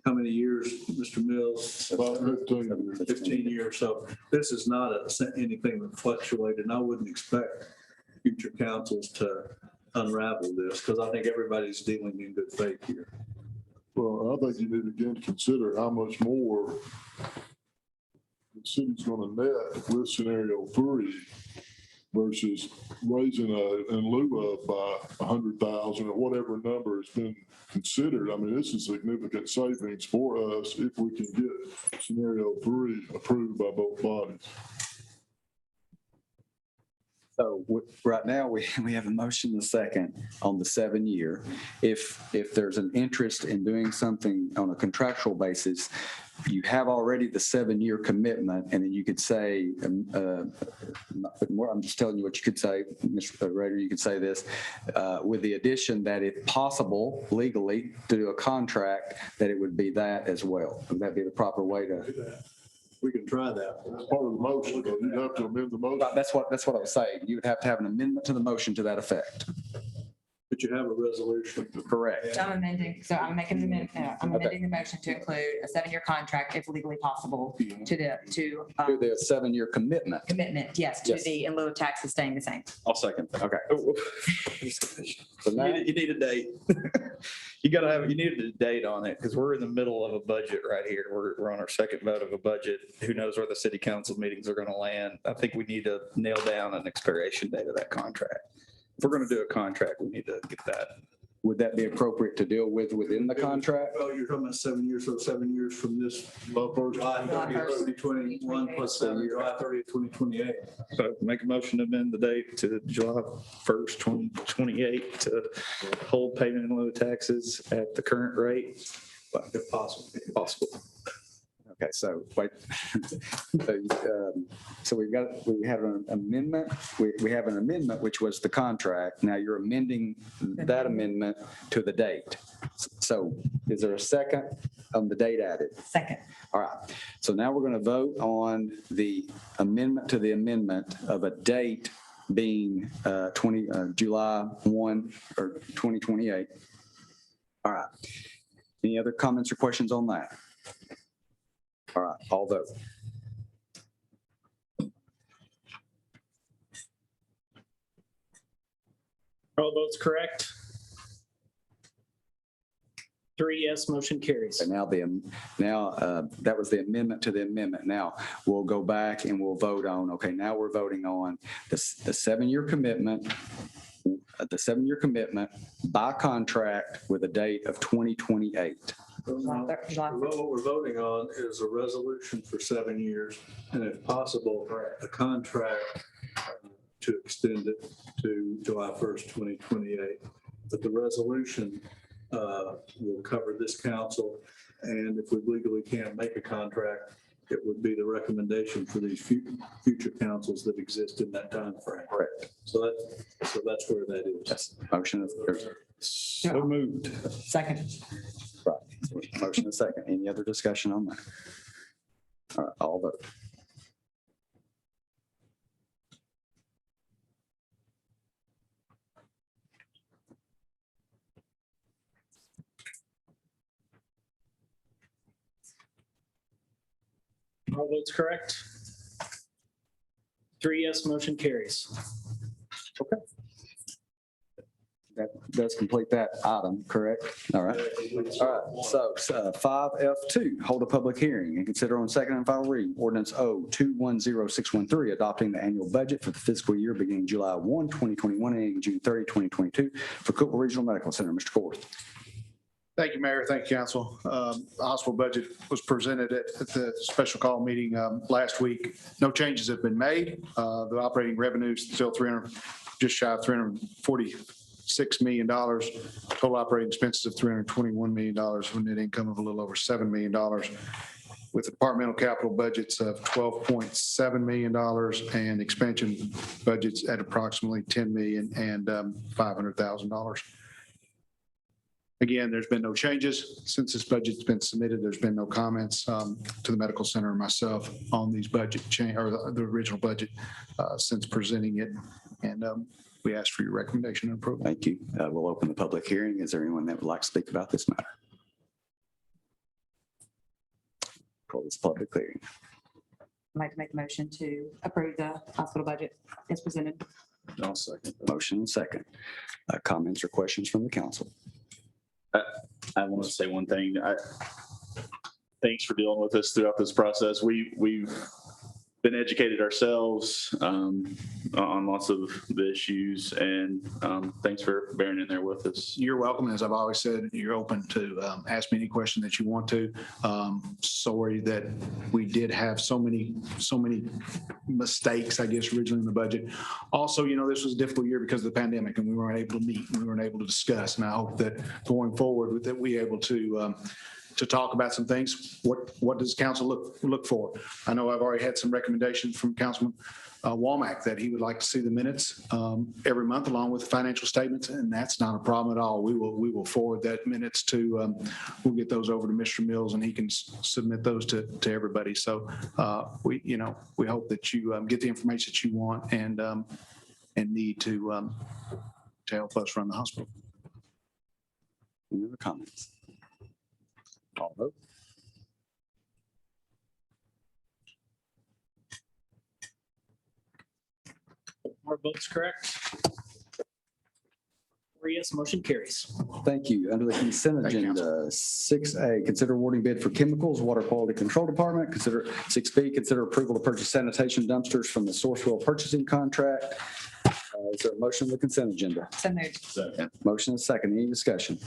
how many years, Mr. Mills? About 15 years. So this is not anything that fluctuated, and I wouldn't expect future councils to unravel this because I think everybody's dealing in good faith here. Well, I think you need again to consider how much more the city's going to net with scenario 3 versus raising in lieu of by 100,000 or whatever number has been considered. I mean, this is significant savings for us if we can get scenario 3 approved by both bodies. So right now, we have a motion and a second on the 7-year. If there's an interest in doing something on a contractual basis, you have already the 7-year commitment, and then you could say, I'm just telling you what you could say, Mr. Rader, you could say this, with the addition that if possible, legally, to do a contract, that it would be that as well. Would that be the proper way to? We can try that. That's part of the motion, but you have to amend the motion. That's what I was saying. You would have to have an amendment to the motion to that effect. But you have a resolution. Correct. So I'm amending, so I'm making the I'm amending the motion to include a 7-year contract if legally possible to the, To the 7-year commitment. commitment, yes, to Yes. the in lieu of taxes staying the same. I'll second that. Okay. So now, You need a date. You needed a date on it because we're in the middle of a budget right here. We're on our second vote of a budget. Who knows where the city council meetings are going to land? I think we need to nail down an expiration date of that contract. If we're going to do a contract, we need to get that. would that be appropriate to deal with within the contract? Well, you're talking about 7 years, so 7 years from this July 30th, 2021 plus July 30th, 2028. So make a motion to amend the date to July 1st, 2028 to hold payment in lieu of taxes at the current rate. If possible. Possible. Okay, so wait. So we have an amendment. We have an amendment, which was the contract. Now you're amending that amendment to the date. So is there a second on the date added? Second. All right. So now we're going to vote on the amendment to the amendment of a date being July 1 or 2028. All right. Any other comments or questions on that? All right, all vote. All votes correct? 3 yes, motion carries. And now that was the amendment to the amendment. Now we'll go back and we'll vote on, okay, now we're voting on the 7-year commitment, by contract with a date of 2028. July What we're voting on is a resolution for 7 years, and if possible, a contract to extend it to July 1st, 2028. But the resolution will cover this council, and if we legally can't make a contract, it would be the recommendation for these future councils that exist in that time frame. Correct. So that's where that is. Yes. Motion. So moved. Second. Right. Motion and second. Any other discussion on that? All right, all vote. All votes correct? 3 yes, motion carries. Okay. That does complete that item, correct? All right. All right. So 5F2, hold a public hearing and consider on second and final reading ordinance O210613, adopting the annual budget for the fiscal year beginning July 1, 2021 and ending June 30, 2022 for Cookeville Regional Medical Center. Mr. Corth. Thank you, Mayor. Thank you, Council. The hospital budget was presented at the special call meeting last week. No changes have been made. The operating revenue is still just shy of $346 million. Total operating expenses of $321 million, with net income of a little over $7 million. With departmental capital budgets of $12.7 million and expansion budgets at approximately $10 million and $500,000. Again, there's been no changes since this budget's been submitted. There's been no comments to the medical center or myself on these budget change or the original budget since presenting it. And we ask for your recommendation and approval. Thank you. We'll open the public hearing. Is there anyone that would like to speak about this matter? Call this public hearing. I'd like to make a motion to approve the hospital budget as presented. I'll second. Motion and second. Comments or questions from the council? I want to say one thing. Thanks for dealing with us throughout this process. We've been educated ourselves on lots of the issues, and thanks for bearing in there with us. You're welcome. As I've always said, you're open to ask me any question that you want to. Sorry that we did have so many mistakes, I guess, originally in the budget. Also, this was a difficult year because of the pandemic, and we weren't able to meet, we weren't able to discuss. And I hope that going forward that we're able to talk about some things. What does council look for? I know I've already had some recommendations from Councilman Womack that he would like to see the minutes every month along with the financial statements, and that's not a problem at all. We will forward that minutes to, we'll get those over to Mr. Mills and he can submit those to everybody. So we hope that you get the information that you want and need to help us run the hospital. Any other comments? Call vote. Our votes correct. 4 yes, motion carries. Thank you. Under the consent agenda, 6A, consider awarding bid for chemicals, Water Quality Control Department. Consider 6B, consider approval to purchase sanitation dumpsters from the Sourcewell Purchasing Contract. Is there a motion on the consent agenda? So moved. Motion is second. Any discussion?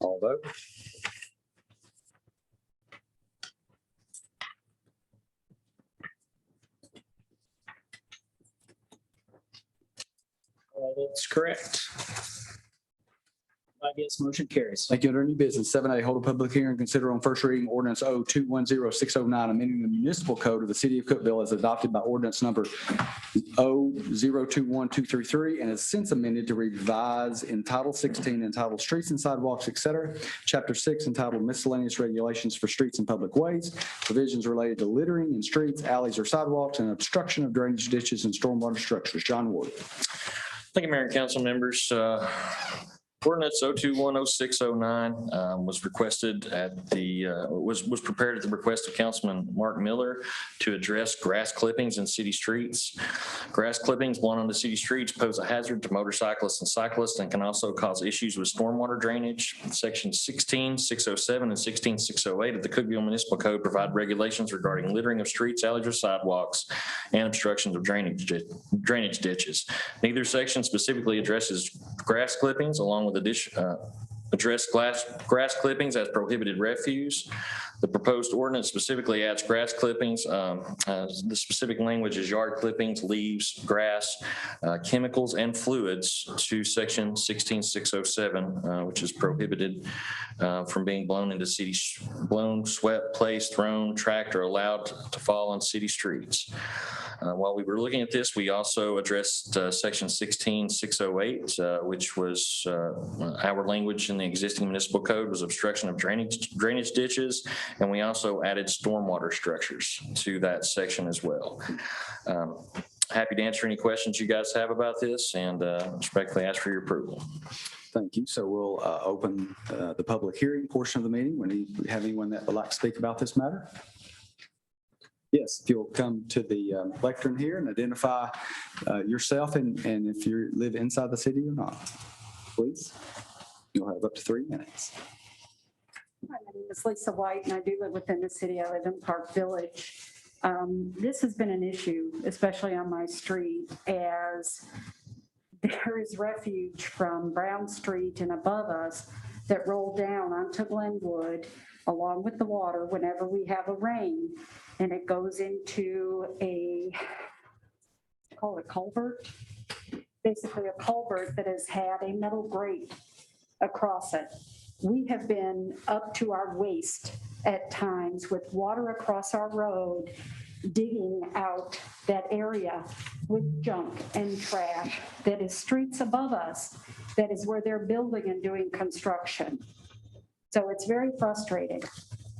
All vote. All votes correct. 5 yes, motion carries. Thank you. Under new business, 7A, hold a public hearing, consider on first reading ordinance 0210609, amending the municipal code of the city of Cookeville as adopted by ordinance number 0021233 and has since amended to revise in Title 16 entitled Streets and Sidewalks, et cetera, Chapter 6 entitled Miscellaneous Regulations for Streets and Public Ways, provisions related to littering in streets, alleys, or sidewalks, and obstruction of drainage ditches and stormwater structures. John Ward. Thank you, Mayor and Council members. Ordinance 0210609 was requested at the, was prepared at the request of Councilman Mark Miller to address grass clippings in city streets. Grass clippings blown on the city streets pose a hazard to motorcyclists and cyclists and can also cause issues with stormwater drainage. Section 16607 and 16608 of the Cookeville Municipal Code provide regulations regarding littering of streets, alleys, or sidewalks, and obstructions of drainage ditches. Neither section specifically addresses grass clippings, along with address grass clippings as prohibited refuse. The proposed ordinance specifically adds grass clippings. The specific language is yard clippings, leaves, grass, chemicals, and fluids to section 16607, which is prohibited from being blown into city, blown, swept, placed, thrown, tracked, or allowed to fall on city streets. While we were looking at this, we also addressed section 16608, which was our language in the existing municipal code was obstruction of drainage ditches. And we also added stormwater structures to that section as well. Happy to answer any questions you guys have about this and respectfully ask for your approval. Thank you. So we'll open the public hearing portion of the meeting. When you have anyone that would like to speak about this matter? Yes, if you'll come to the lectern here and identify yourself and if you live inside the city or not, please. You'll have up to 3 minutes. Hi, my name is Lisa White, and I do live within the city. I live in Park Village. This has been an issue, especially on my street, as there is refuge from Brown Street and above us that roll down onto Glenwood along with the water whenever we have a rain, and it goes into call it a culvert, basically a culvert that has had a metal grate across it. We have been up to our waist at times with water across our road, digging out that area with junk and trash that is streets above us. That is where they're building and doing construction. So it's very frustrating.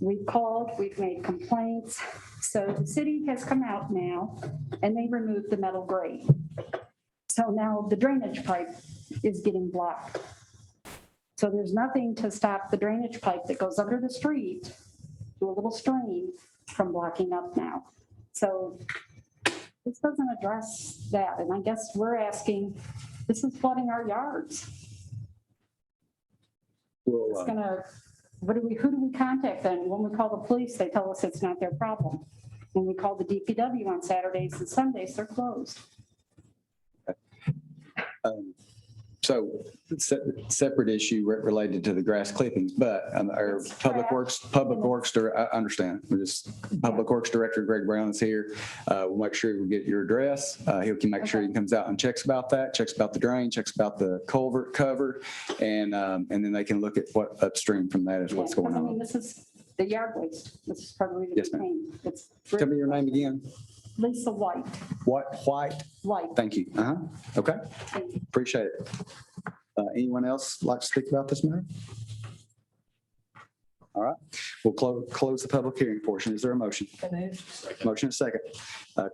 We've called, we've made complaints. So the city has come out now and they removed the metal grate. So now the drainage pipe is getting blocked. So there's nothing to stop the drainage pipe that goes under the street to a little stream from blocking up now. So this doesn't address that. And I guess we're asking, this is flooding our yards. It's gonna, who do we contact then? When we call the police, they tell us it's not their problem. When we call the DPW on Saturdays and Sundays, they're closed. So separate issue related to the grass clippings, but our Public Works, I understand. We're just Public Works Director Greg Brown is here. We'll make sure we get your address. He can make sure he comes out and checks about that, checks about the drain, checks about the culvert cover, and then they can look at what upstream from that is what's going I mean, on. this is the yard waste. This is part of the reason. Yes, ma'am. It's Tell me your name again. Lisa White. What? White? White. Thank you. Okay. Thank you. Appreciate it. Anyone else like to speak about this matter? All right. We'll close the public hearing portion. Is there a motion? Motion is second.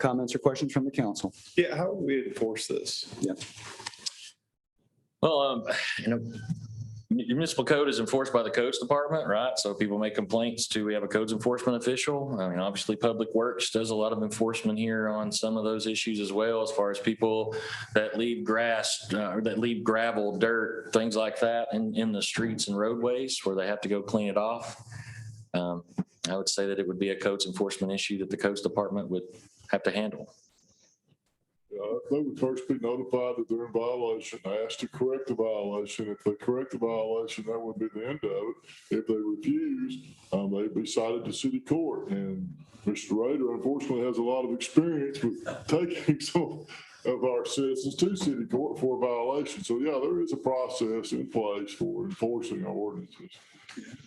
Comments or questions from the council? Yeah, how do we enforce this? Yeah. Well, Your municipal code is enforced by the codes department, right? So people make complaints to, we have a codes enforcement official. I mean, obviously Public Works does a lot of enforcement here on some of those issues as well, as far as people that leave grass or that leave gravel, dirt, things like that in the streets and roadways where they have to go clean it off. I would say that it would be a codes enforcement issue that the codes department would have to handle. They would first be notified that they're in violation, asked to correct the violation. If they correct the violation, that would be the end of it. If they refuse, they'd be cited to city court. And Mr. Rader unfortunately has a lot of experience with taking some of our citizens to city court for a violation. So yeah, there is a process in place for enforcing our ordinances.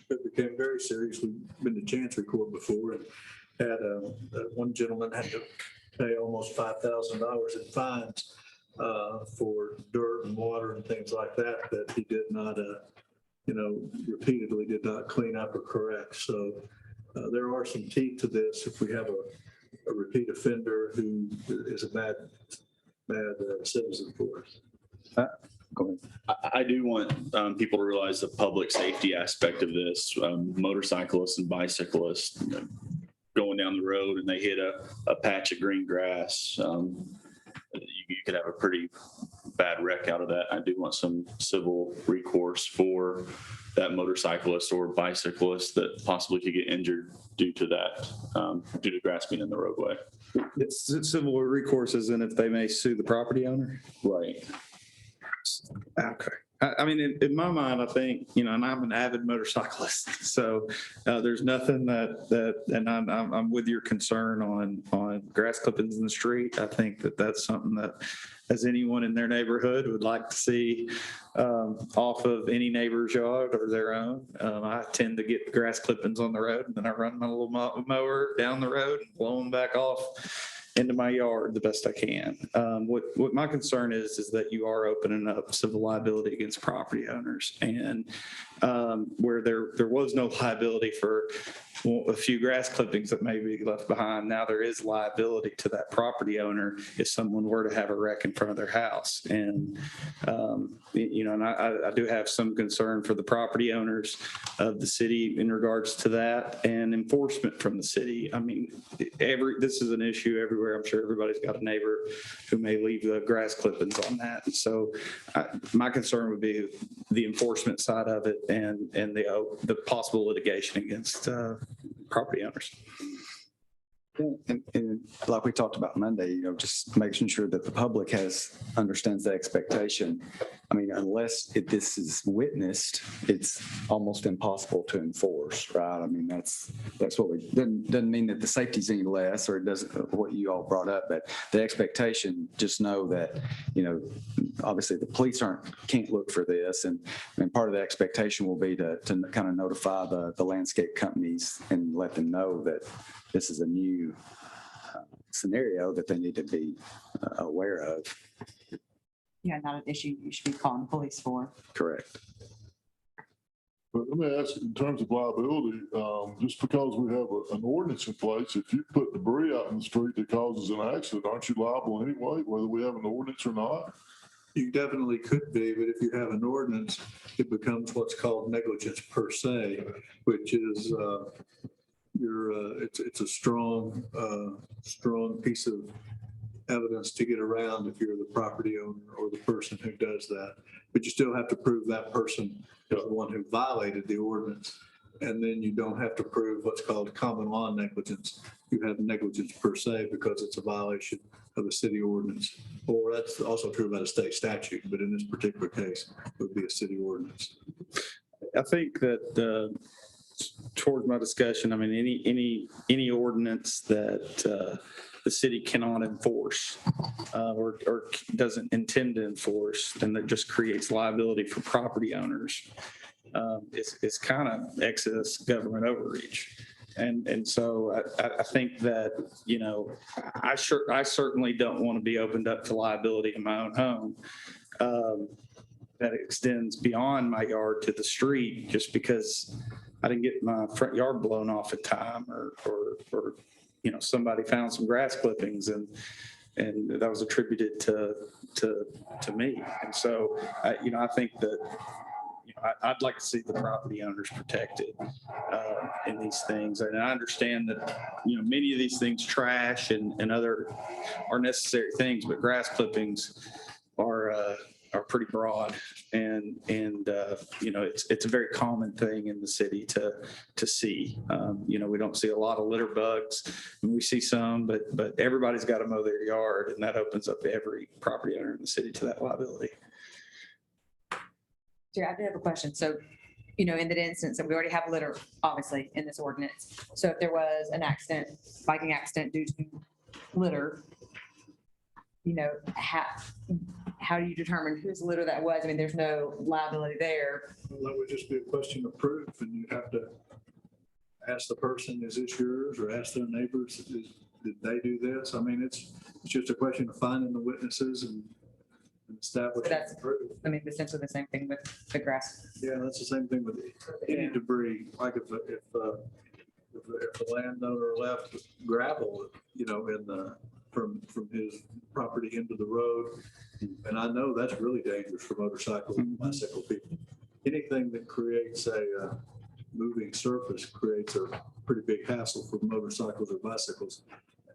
It became very serious. We've been to Chancery Court before and had one gentleman had to pay almost $5,000 in fines for dirt and water and things like that he did not, repeatedly did not clean up or correct. So there are some teeth to this. If we have a repeat offender who is a bad citizen for us. Go ahead. I do want people to realize the public safety aspect of this. Motorcyclists and bicyclists going down the road and they hit a patch of green grass, you could have a pretty bad wreck out of that. I do want some civil recourse for that motorcyclist or bicyclist that possibly could get injured due to that, due to grass being in the roadway. It's civil recourse, and if they may sue the property owner. Right. Okay. I mean, in my mind, I think, and I'm an avid motorcyclist, so there's nothing and I'm with your concern on grass clippings in the street. I think that's something that, as anyone in their neighborhood would like to see off of any neighbor's yard or their own. I tend to get grass clippings on the road, and then I run my little mower down the road and blow them back off into my yard the best I can. What my concern is that you are opening up civil liability against property owners, and where there was no liability for a few grass clippings that may be left behind, now there is liability to that property owner if someone were to have a wreck in front of their house. And and I do have some concern for the property owners of the city in regards to that, and enforcement from the city. I mean, this is an issue everywhere. I'm sure everybody's got a neighbor who may leave the grass clippings on that. And so my concern would be the enforcement side of it and the possible litigation against property owners. And like we talked about Monday, just making sure that the public understands the expectation. I mean, unless this is witnessed, it's almost impossible to enforce, right? I mean, that's what we doesn't mean that the safety's any less, or it doesn't, what you all brought up, but the expectation, just know that, obviously the police can't look for this, and part of the expectation will be to kind of notify the landscape companies and let them know that this is a new scenario that they need to be aware of. Yeah, not an issue you should be calling the police for. Correct. But let me ask, in terms of liability, just because we have an ordinance in place, if you put debris out in the street that causes an accident, aren't you liable anyway, whether we have an ordinance or not? You definitely could be, but if you have an ordinance, it becomes what's called negligence per se, which is it's a strong piece of evidence to get around if you're the property owner or the person who does that. But you still have to prove that person is the one who violated the ordinance. And then you don't have to prove what's called common law negligence. You have negligence per se because it's a violation of a city ordinance. Or that's also true about a state statute, but in this particular case, it would be a city ordinance. I think that towards my discussion, I mean, any ordinance that the city cannot enforce or doesn't intend to enforce, then that just creates liability for property owners. It's kind of excess government overreach. And so I think that, I certainly don't want to be opened up to liability in my own home that extends beyond my yard to the street just because I didn't get my front yard blown off in time or somebody found some grass clippings and that was attributed to me. And so, I think that, I'd like to see the property owners protected in these things. And I understand that, many of these things, trash and other are necessary things, but grass clippings are pretty broad. And it's a very common thing in the city to see. We don't see a lot of litter bugs. We see some, but everybody's got to mow their yard, and that opens up every property owner in the city to that liability. Jerry, I do have a question. So, in that instance, that we already have litter, obviously, in this ordinance. So if there was an accident, biking accident due to litter, how do you determine whose litter that was? I mean, there's no liability there. Well, that would just be a question of proof, and you have to ask the person, is this yours? Or ask their neighbors, did they do this? I mean, it's just a question of finding the witnesses and establishing That's- the proof. I mean, essentially the same thing with the grass. Yeah, that's the same thing with any debris, like if the landowner left gravel, from his property into the road. And I know that's really dangerous for motorcycles and bicycle people. Anything that creates a moving surface creates a pretty big hassle for motorcycles or bicycles.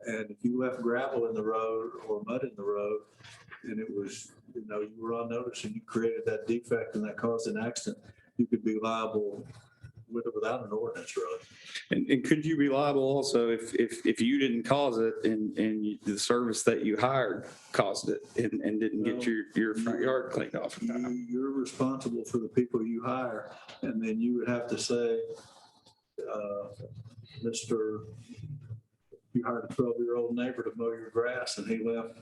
And if you left gravel in the road or mud in the road, and it was, you were on notice and you created that defect and that caused an accident, you could be liable with or without an ordinance, really. And could you be liable also if you didn't cause it and the service that you hired caused it and didn't get your front yard cleaned off in time? You're responsible for the people you hire, and then you would have to say, you hired a 12-year-old neighbor to mow your grass and he left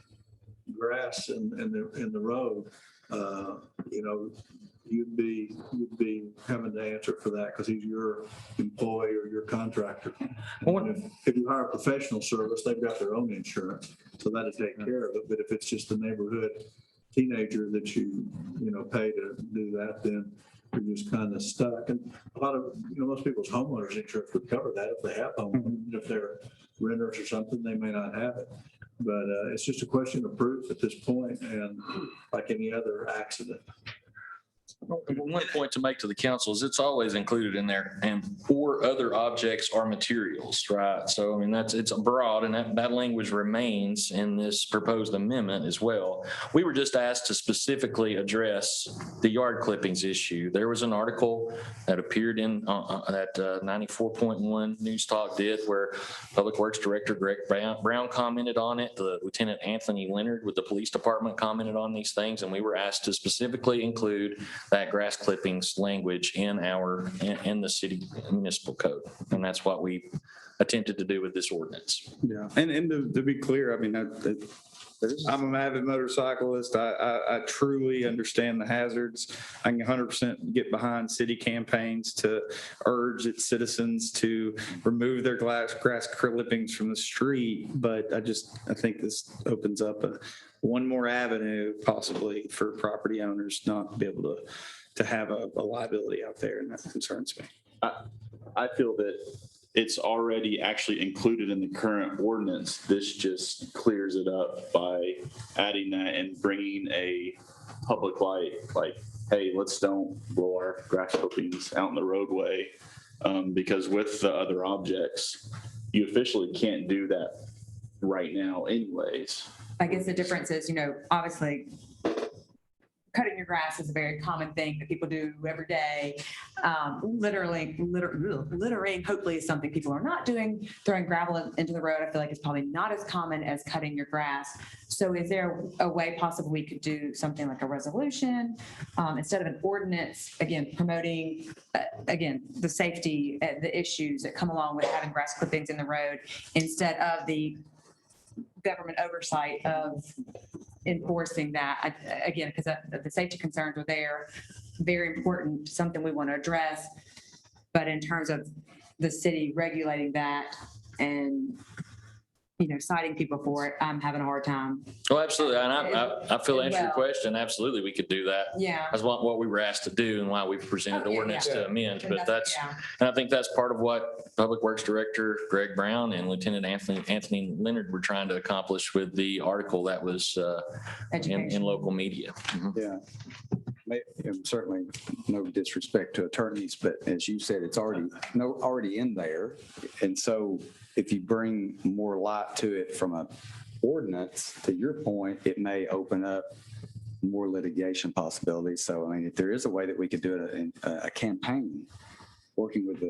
grass in the road, you'd be having to answer for that because he's your employee or your contractor. If you hire a professional service, they've got their own insurance, so that'll take care of it. But if it's just a neighborhood teenager that you pay to do that, then you're just kind of stuck. And a lot of, most people's homeowners insurance would cover that if they have homeowners. If they're renters or something, they may not have it. But it's just a question of proof at this point, and like any other accident. One point to make to the council is it's always included in there, and or other objects or materials, right? So, I mean, it's broad, and that language remains in this proposed amendment as well. We were just asked to specifically address the yard clippings issue. There was an article that appeared in that 94.1 News Talk did, where Public Works Director Greg Brown commented on it. The Lieutenant Anthony Leonard with the police department commented on these things, and we were asked to specifically include that grass clippings language in the city municipal code. And that's what we attempted to do with this ordinance. Yeah. And to be clear, I mean, I'm an avid motorcyclist. I truly understand the hazards. I can 100% get behind city campaigns to urge its citizens to remove their grass clippings from the street. But I think this opens up one more avenue possibly for property owners not to be able to have a liability out there, and that concerns me. I feel that it's already actually included in the current ordinance. This just clears it up by adding that and bringing a public light, like, hey, let's don't blow our grass clippings out in the roadway, because with the other objects, you officially can't do that right now anyways. I guess the difference is, obviously cutting your grass is a very common thing that people do every day. Littering hopefully is something people are not doing. Throwing gravel into the road, I feel like it's probably not as common as cutting your grass. So is there a way possible we could do something like a resolution instead of an ordinance, again, promoting, the safety, the issues that come along with having grass clippings in the road instead of the government oversight of enforcing that, again, because the safety concerns are there, very important, something we want to address. But in terms of the city regulating that and, citing people for it, I'm having a hard time. Oh, absolutely. And I feel to answer your question. Absolutely, we could do that. Yeah. That's what we were asked to do and why we presented the ordinance to amend. But Yeah. and I think that's part of what Public Works Director Greg Brown and Lieutenant Anthony Leonard were trying to accomplish with the article that was in local media. Mhm. Yeah. Certainly no disrespect to attorneys, but as you said, it's already in there. And so if you bring more light to it from a ordinance, to your point, it may open up more litigation possibilities. So, I mean, if there is a way that we could do it in a campaign, working with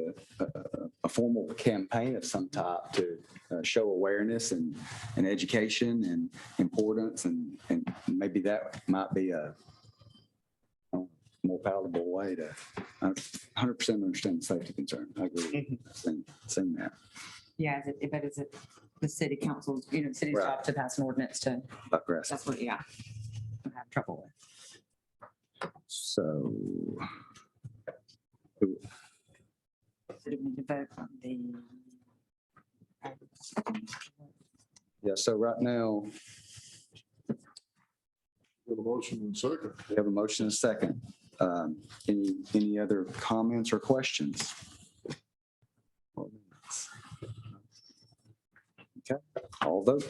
a formal campaign of some type to show awareness and education and importance, and maybe that might be a more palatable way to 100% understand the safety concern. I agree. Seen that. Yeah, but is it the city council's, the city's Right. job to pass an ordinance to, Aggressive. that's what, yeah, I have trouble with. So. So do we need to vote on the? Yeah, so right now, With a motion and second. we have a motion and a second. Any other comments or questions? Okay, all vote.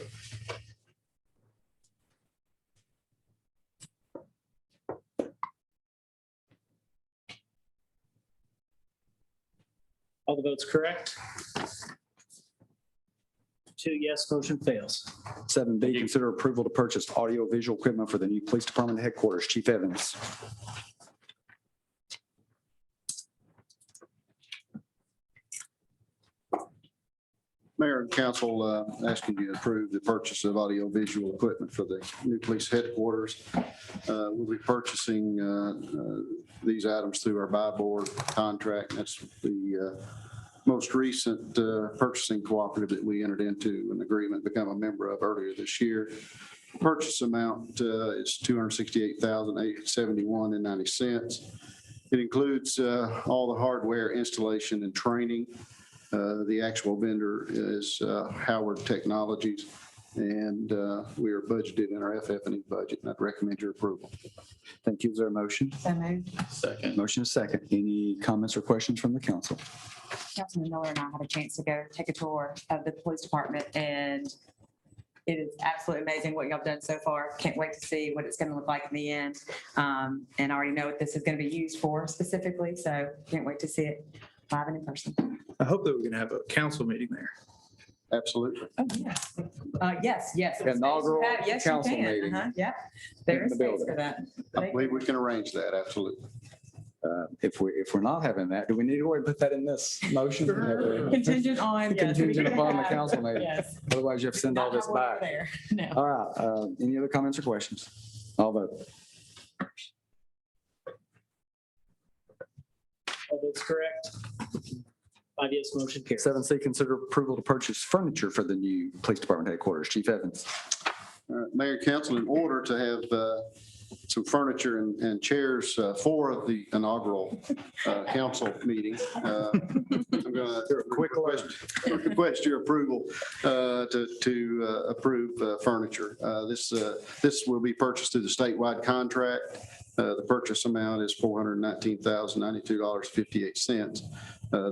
All the votes correct? 2 yes, motion fails. 7B, consider approval to purchase audio-visual equipment for the new police department headquarters. Chief Evans. Mayor and council asking you to approve the purchase of audio-visual equipment for the new police headquarters. We'll be purchasing these items through our buy board contract. That's the most recent purchasing cooperative that we entered into an agreement, become a member of earlier this year. Purchase amount is $268,871.90. It includes all the hardware installation and training. The actual vendor is Howard Technologies, and we are budgeted in our FF&E budget, and I'd recommend your approval. Thank you. Is there a motion? So moved. Second. Motion is second. Any comments or questions from the council? Councilman Miller and I had a chance to go take a tour of the police department, and it is absolutely amazing what y'all have done so far. Can't wait to see what it's going to look like in the end. And I already know what this is going to be used for specifically, so can't wait to see it live and in person. I hope that we're going to have a council meeting there. Absolutely. Oh, yes. Yes. Inaugural Yes, you council can. meeting. Yeah, there In is the space building. for that. I believe we can arrange that, absolutely. If we're not having that, do we need to go ahead and put that in this motion? Contingent on. yes, we Contingent can upon the have- council meeting. Yes. Otherwise, you have to send all Not this have one over back. there. No. All right. Any other comments or questions? All vote. All votes correct? 5 yes, motion carries. 7C, consider approval to purchase furniture for the new police department headquarters. Chief Evans. Mayor and council, in order to have some furniture and chairs for the inaugural council meeting, I'm going to request your approval to approve furniture. This will be purchased through the statewide contract. The purchase amount is $419,092.58.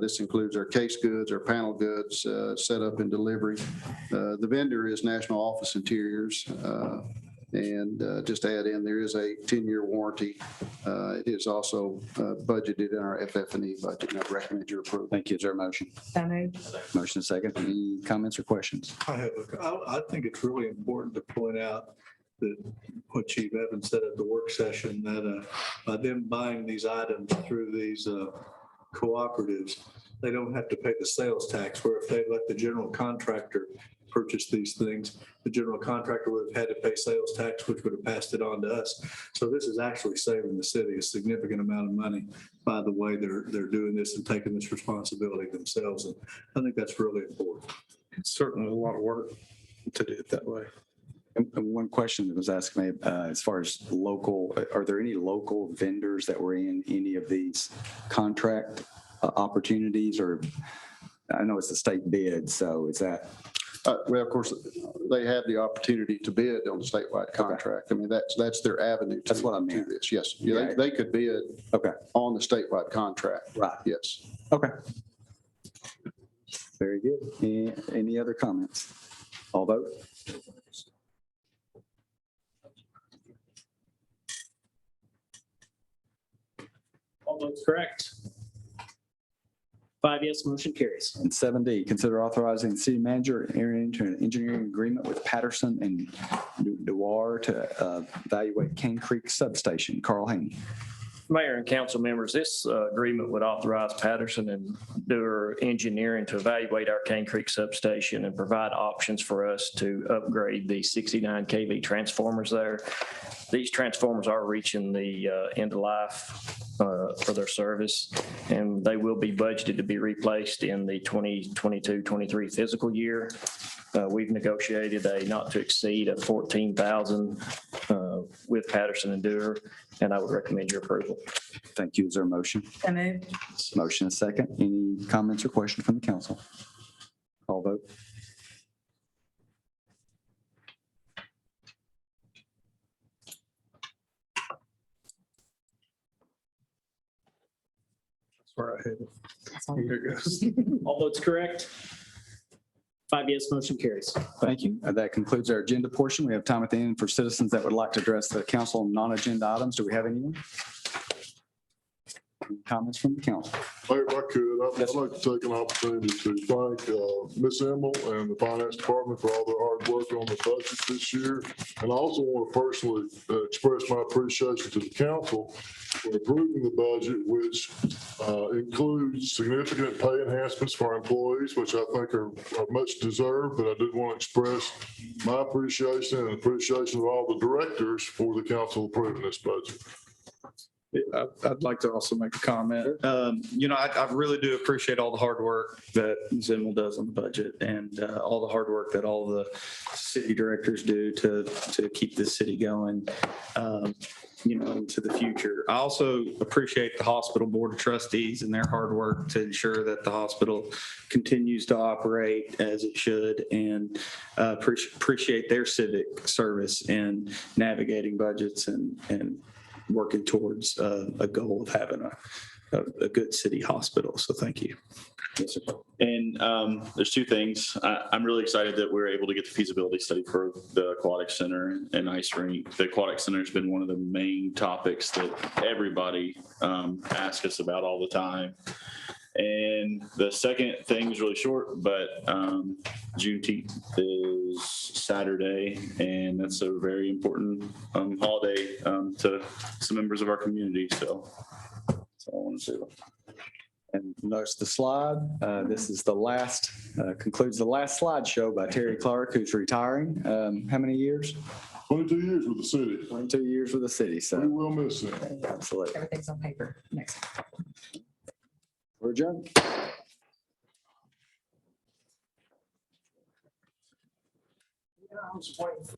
This includes our case goods, our panel goods, setup and delivery. The vendor is National Office Interiors. And just to add in, there is a 10-year warranty. It is also budgeted in our FF&E budget, and I recommend your approval. Thank you. Is there a motion? So moved. Motion is second. Any comments or questions? I think it's really important to point out that what Chief Evans said at the work session, that by them buying these items through these cooperatives, they don't have to pay the sales tax, where if they let the general contractor purchase these things, the general contractor would have had to pay sales tax, which would have passed it on to us. So this is actually saving the city a significant amount of money by the way they're doing this and taking this responsibility themselves. And I think that's really important. It's certainly a lot of work to do it that way. And one question that was asked me, as far as local, are there any local vendors that were in any of these contract opportunities? Or I know it's a state bid, so is that? Well, of course, they have the opportunity to bid on the statewide contract. I mean, that's their avenue. That's what I meant. To this. Yes, yeah, they could bid on the statewide contract. Right. Yes. Okay. Very good. Any other comments? All vote. votes correct. 5 yes, motion carries. And 7D, consider authorizing the city manager entering into an engineering agreement with Patterson and Dewar to evaluate Cane Creek Substation. Carl Haney. Mayor and council members, this agreement would authorize Patterson and Dewar Engineering to evaluate our Cane Creek substation and provide options for us to upgrade the 69 kV transformers there. These transformers are reaching the end of life for their service, and they will be budgeted to be replaced in the 2022-23 fiscal year. We've negotiated a not to exceed of 14,000 with Patterson and Dewar, and I would recommend your approval. Thank you. Is there a motion? So moved. Motion is second. Any comments or questions from the council? Call vote. That's where I had it. Here it goes. All votes correct. 5 yes, motion carries. Thank you. That concludes our agenda portion. We have time at the end for citizens that would like to address the council on non-agenda items. Do we have anyone? Any comments from the council? Mayor, if I could, I'd like to take an opportunity to thank Ms. Emmel and the finance department for all their hard work on the budget this year. And I also want to personally express my appreciation to the council for approving the budget, which includes significant pay enhancements for our employees, which I think are much deserved. But I did want to express my appreciation and appreciation of all the directors for the council approving this budget. I'd like to also make a comment. I really do appreciate all the hard work that Zimmel does on the budget and all the hard work that all the city directors do to keep this city going, into the future. I also appreciate the hospital board of trustees and their hard work to ensure that the hospital continues to operate as it should, and appreciate their civic service in navigating budgets and working towards a goal of having a good city hospital. So thank you. Yes, sir. And there's two things. I'm really excited that we're able to get the feasibility study for the aquatic center and ice rink. The aquatic center has been one of the main topics that everybody asks us about all the time. And the second thing is really short, but Juneteenth is Saturday, and that's a very important holiday to some members of our community. So that's all I want to say. And notice the slide. This is the last, concludes the last slideshow by Terry Clark, who's retiring. How many years? 22 years with the city. 22 years with the city. We So will miss him. absolutely. Everything's on paper. Next. We're adjourned. I was waiting for